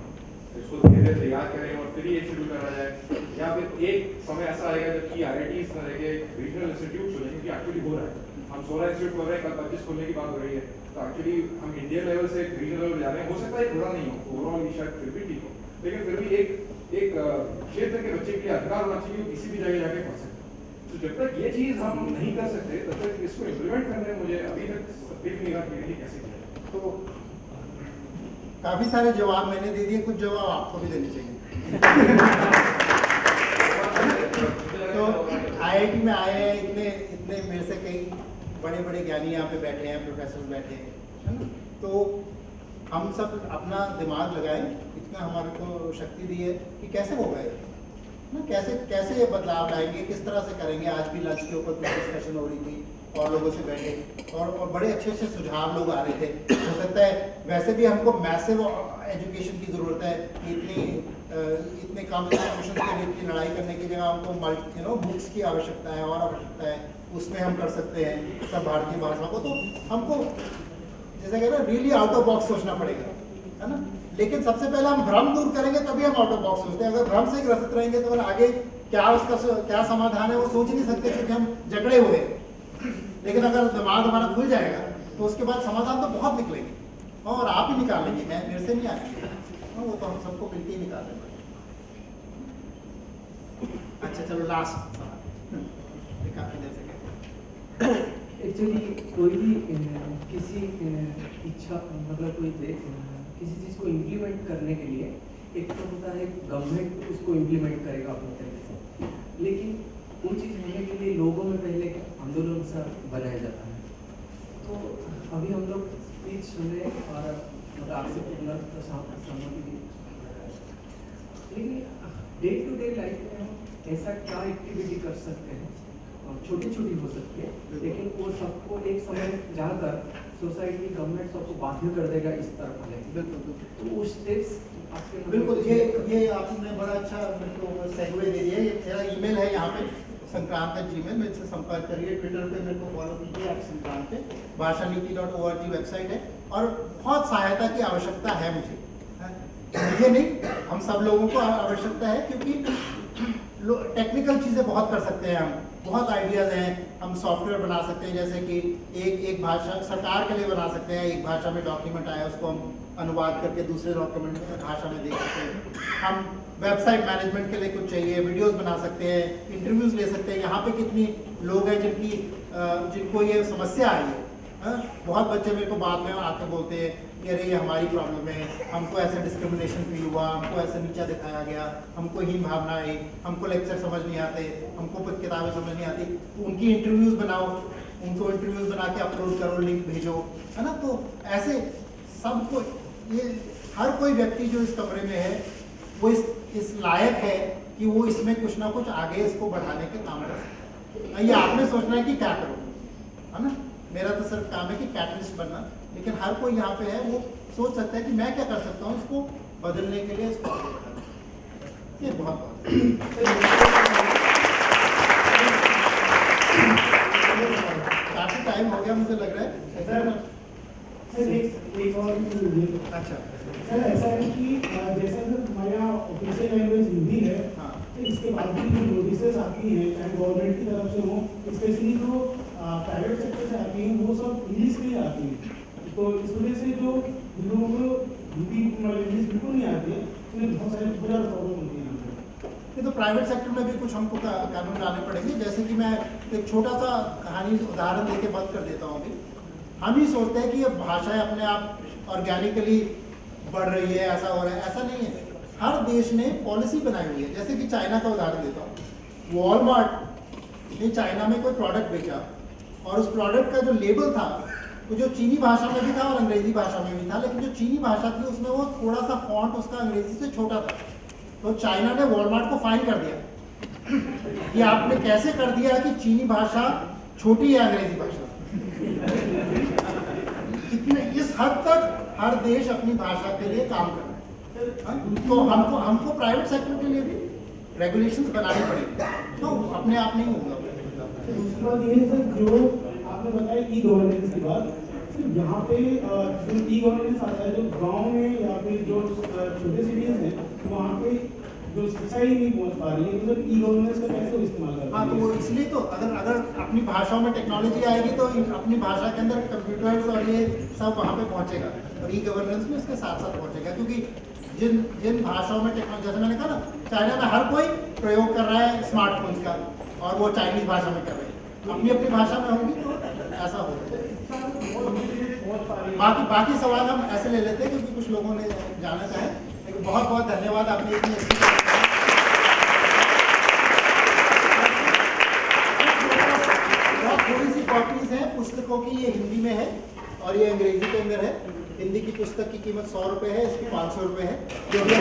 इसको धीरे धीरे तैयार करें और फिर ये शुरू करा जाए, या फिर एक समय ऐसा आएगा जबकि IITs तरह के रीजनल इंस्टीट्यूट खुले, क्योंकि एक्चुअली हो रहा है, हम 16 इंस्टीट्यूट खोल रहे हैं, कल 25 खोलने की बात हो रही है। तो एक्चुअली हम इंडियन लेवल से रीजनल लेवल जा रहे हैं, हो सकता है थोड़ा नहीं हो, ओवरऑल शायद फिर भी ठीक हो, लेकिन फिर भी एक क्षेत्र के बच्चे के लिए अधिकार होना चाहिए किसी भी जगह जाके पढ़ सकते। तो जब तक ये चीज़ हम नहीं कर सकते तब तक इसको इम्प्लीमेंट करने मुझे अभी तक दिख नहीं रहा कि कैसे किया। तो काफी सारे जवाब मैंने दे दिए, कुछ जवाब आपको भी देने चाहिए। तो IIT में आए हैं, इतने मेरे से कई बड़े बड़े ज्ञानी यहाँ पे बैठे हैं, प्रोफेसर बैठे हैं, है ना? तो हम सब अपना दिमाग लगाएं, इतना हमारे को शक्ति दी है कि कैसे होगा ये ना, कैसे ये बदलाव लाएंगे, किस तरह से करेंगे। आज भी लंच के ऊपर कुछ डिस्कशन हो रही थी और लोगों से बैठे और बड़े अच्छे अच्छे सुझाव लोग आ रहे थे। हो सकता है वैसे भी हमको मैसिव एजुकेशन की ज़रूरत है, इतने कम इंस्टीट्यूशन के लिए इतनी लड़ाई करने की जगह हमको बुक्स की आवश्यकता है और आवश्यकता है, उसमें हम कर सकते हैं सब भारतीय भाषा को। तो हमको जैसे कहते हैं रियली आउट ऑफ बॉक्स सोचना पड़ेगा, है ना। लेकिन सबसे पहले हम भ्रम दूर करेंगे तभी हम आउट ऑफ बॉक्स सोचते हैं। अगर भ्रम से ग्रसित रहेंगे तो आगे क्या समाधान है वो सोच ही नहीं सकते, क्योंकि हम जकड़े हुए हैं। लेकिन अगर दिमाग हमारा खुल जाएगा तो उसके बाद समाधान तो बहुत निकलेंगे और आप ही निकाल लेंगे, मैं मेरे से नहीं आएंगे, वो तो हम सबको मिलकर ही निकाल लेंगे। अच्छा चलो लास्ट काफी देर से कहते एक्चुअली कोई भी किसी इच्छा मतलब किसी चीज़ को इम्प्लीमेंट करने के लिए एक तो होता है गवर्नमेंट उसको इम्प्लीमेंट करेगा अपने तरीके से, लेकिन वो चीज़ होने के लिए लोगों में पहले आंदोलन सा बनाया जाता है। तो अभी हम लोग स्पीच सुने और मतलब आपसे पूर्ण सहमति दी, लेकिन डे टू डे लाइफ में हम ऐसा क्या एक्टिविटी कर सकते हैं, छोटी छोटी हो सकती है, लेकिन वो सबको एक समय जाकर सोसाइटी गवर्नमेंट सबको बाध्य कर देगा इस तरफ आने। बिल्कुल तो वो स्टेप्स आपके बिल्कुल ये आपने बड़ा अच्छा मेरे को सेगवे दे दिया। ये मेरा ईमेल है यहाँ पे संक्रांत@gmail, मेरे से संपर्क करिए। ट्विटर पे मेरे को फॉलो कीजिए @संक्रांत पे। भाषानीति.org वेबसाइट है और बहुत सहायता की आवश्यकता है मुझे नहीं, हम सब लोगों को आवश्यकता है, क्योंकि टेक्निकल चीज़ें बहुत कर सकते हैं हम, बहुत आइडियाज़ हैं। हम सॉफ्टवेयर बना सकते हैं, जैसे कि एक भाषा सरकार के लिए बना सकते हैं, एक भाषा में डॉक्यूमेंट आया उसको हम अनुवाद करके दूसरे डॉक्यूमेंट भाषा में देख सकते हैं। हम वेबसाइट मैनेजमेंट के लिए कुछ चाहिए, वीडियोस बना सकते हैं, इंटरव्यूज ले सकते हैं। यहाँ पे कितनी लोग हैं जिनको ये समस्या आई है। बहुत बच्चे मेरे को बाद में आके बोलते हैं कि अरे ये हमारी प्रॉब्लम है, हमको ऐसे डिस्क्रिमिनेशन फील हुआ, हमको ऐसे नीचा दिखाया गया, हमको हीन भावना आई, हमको लेक्चर समझ नहीं आते, हमको कुछ किताबें समझ नहीं आती। तो उनकी इंटरव्यूज बनाओ, उनको इंटरव्यूज बना के अपलोड करो, लिंक भेजो, है ना। तो ऐसे सबको ये हर कोई व्यक्ति जो इस कमरे में है वो इस लायक है कि वो इसमें कुछ ना कुछ आगे इसको बढ़ाने के काम कर सकते। ये आपने सोचना है कि क्या करो, है ना। मेरा तो सिर्फ काम है कि कैटलिस्ट बनना, लेकिन हर कोई यहाँ पे है वो सोच सकता है कि मैं क्या कर सकता हूँ इसको बदलने के लिए, इसको आगे बढ़ाने। ये बहुत काफी टाइम हो गया मुझे लग रहा है। एक और अच्छा सर, ऐसा है कि जैसे हमारे यहाँ ऑफिशियल लैंग्वेज हिंदी है, इसके बाद भी जो नोटिसेस आती हैं चाहे गवर्नमेंट की तरफ से हो, स्पेशली जो प्राइवेट सेक्टर से आती हैं, वो सब इंग्लिश में ही आती है। तो इस वजह से जो लोगों को हिंदी इंग्लिश बिल्कुल नहीं आती है, उन्हें बहुत सारी प्रॉब्लम होती है। ये तो प्राइवेट सेक्टर में भी कुछ हमको कानून लाने पड़ेंगे। जैसे कि मैं एक छोटा सा कहानी उदाहरण देके बंद कर देता हूँ। अभी हम ही सोचते हैं कि ये भाषाएं अपने आप ऑर्गेनिकली बढ़ रही है, ऐसा हो रहा है, ऐसा नहीं है। हर देश ने पॉलिसी बनाई हुई है। जैसे कि चाइना का उदाहरण देता हूँ। वॉलमार्ट ने चाइना में कोई प्रोडक्ट बेचा और उस प्रोडक्ट का जो लेबल था वो जो चीनी भाषा में भी था और अंग्रेजी भाषा में भी था, लेकिन जो चीनी भाषा थी उसमें वो थोड़ा सा फॉन्ट उसका अंग्रेजी से छोटा था। तो चाइना ने वॉलमार्ट को फाइन कर दिया कि आपने कैसे कर दिया कि चीनी भाषा छोटी है अंग्रेजी भाषा। इतने इस हद तक हर देश अपनी भाषा के लिए काम कर रहा है। तो हमको प्राइवेट सेक्टर के लिए भी रेगुलेशंस बनानी पड़ेगी, तो अपने आप नहीं होगा। दूसरी बात ये है सर, जो आपने बताया ई गवर्नेंस की बात, सिर्फ यहाँ पे जो ई गवर्नेंस आता है, जो गांव में या फिर जो छोटे सिटीज हैं वहाँ पे जो शिक्षा ही नहीं पहुँच पा रही है, तो ई गवर्नेंस का कैसे इस्तेमाल करते हैं? हाँ, तो वो इसलिए तो अगर अपनी भाषाओं में टेक्नोलॉजी आएगी तो अपनी भाषा के अंदर कंप्यूटर्स और ये सब वहाँ पे पहुँचेगा और ई गवर्नेंस में इसके साथ साथ पहुँचेगा। क्योंकि जिन भाषाओं में टेक्नोलॉजी, जैसे मैंने कहा ना, चाइना में हर कोई प्रयोग कर रहा है स्मार्टफोन का और वो चाइनीज भाषा में कर रहे हैं। अपनी अपनी भाषा में होंगी तो ऐसा होगा। बाकी सवाल हम ऐसे ले लेते हैं क्योंकि कुछ लोगों ने जाना चाहे। लेकिन बहुत बहुत धन्यवाद, आपने इतनी अच्छी थोड़ी सी कॉपीज हैं पुस्तकों की, ये हिंदी में है और ये अंग्रेजी के अंदर है। हिंदी की पुस्तक की कीमत 100 रुपये है, इसकी 500 रुपये है। जो भी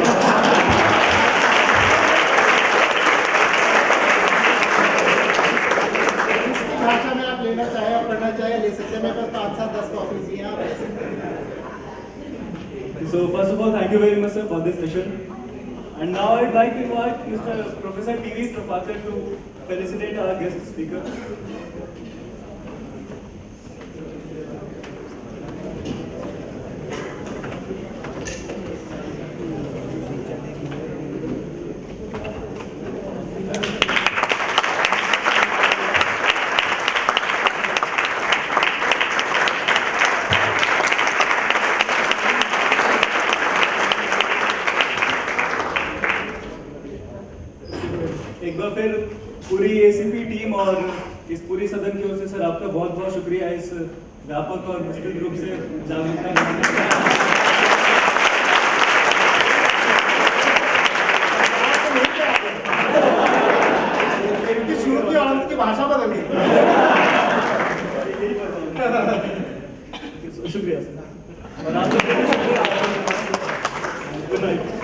इसकी भाषा में आप लेना चाहे और पढ़ना चाहे ले सकते हैं। मेरे पास 5, 7, 10 कॉपीज हैं, आप ले सकते हैं। So first of all, thank you very much, sir, for this session. And now I'd like to invite Mr. Professor T.V. Prabhakar to felicitate our guest speaker. एक बार फिर पूरी एसीपी टीम और इस पूरी सदन की ओर से सर आपका बहुत बहुत शुक्रिया इस व्यापक और विस्तृत रूप से जागरूकता शुरू की और अंत की भाषा बदल गई। शुक्रिया सर और आप गुड नाइट।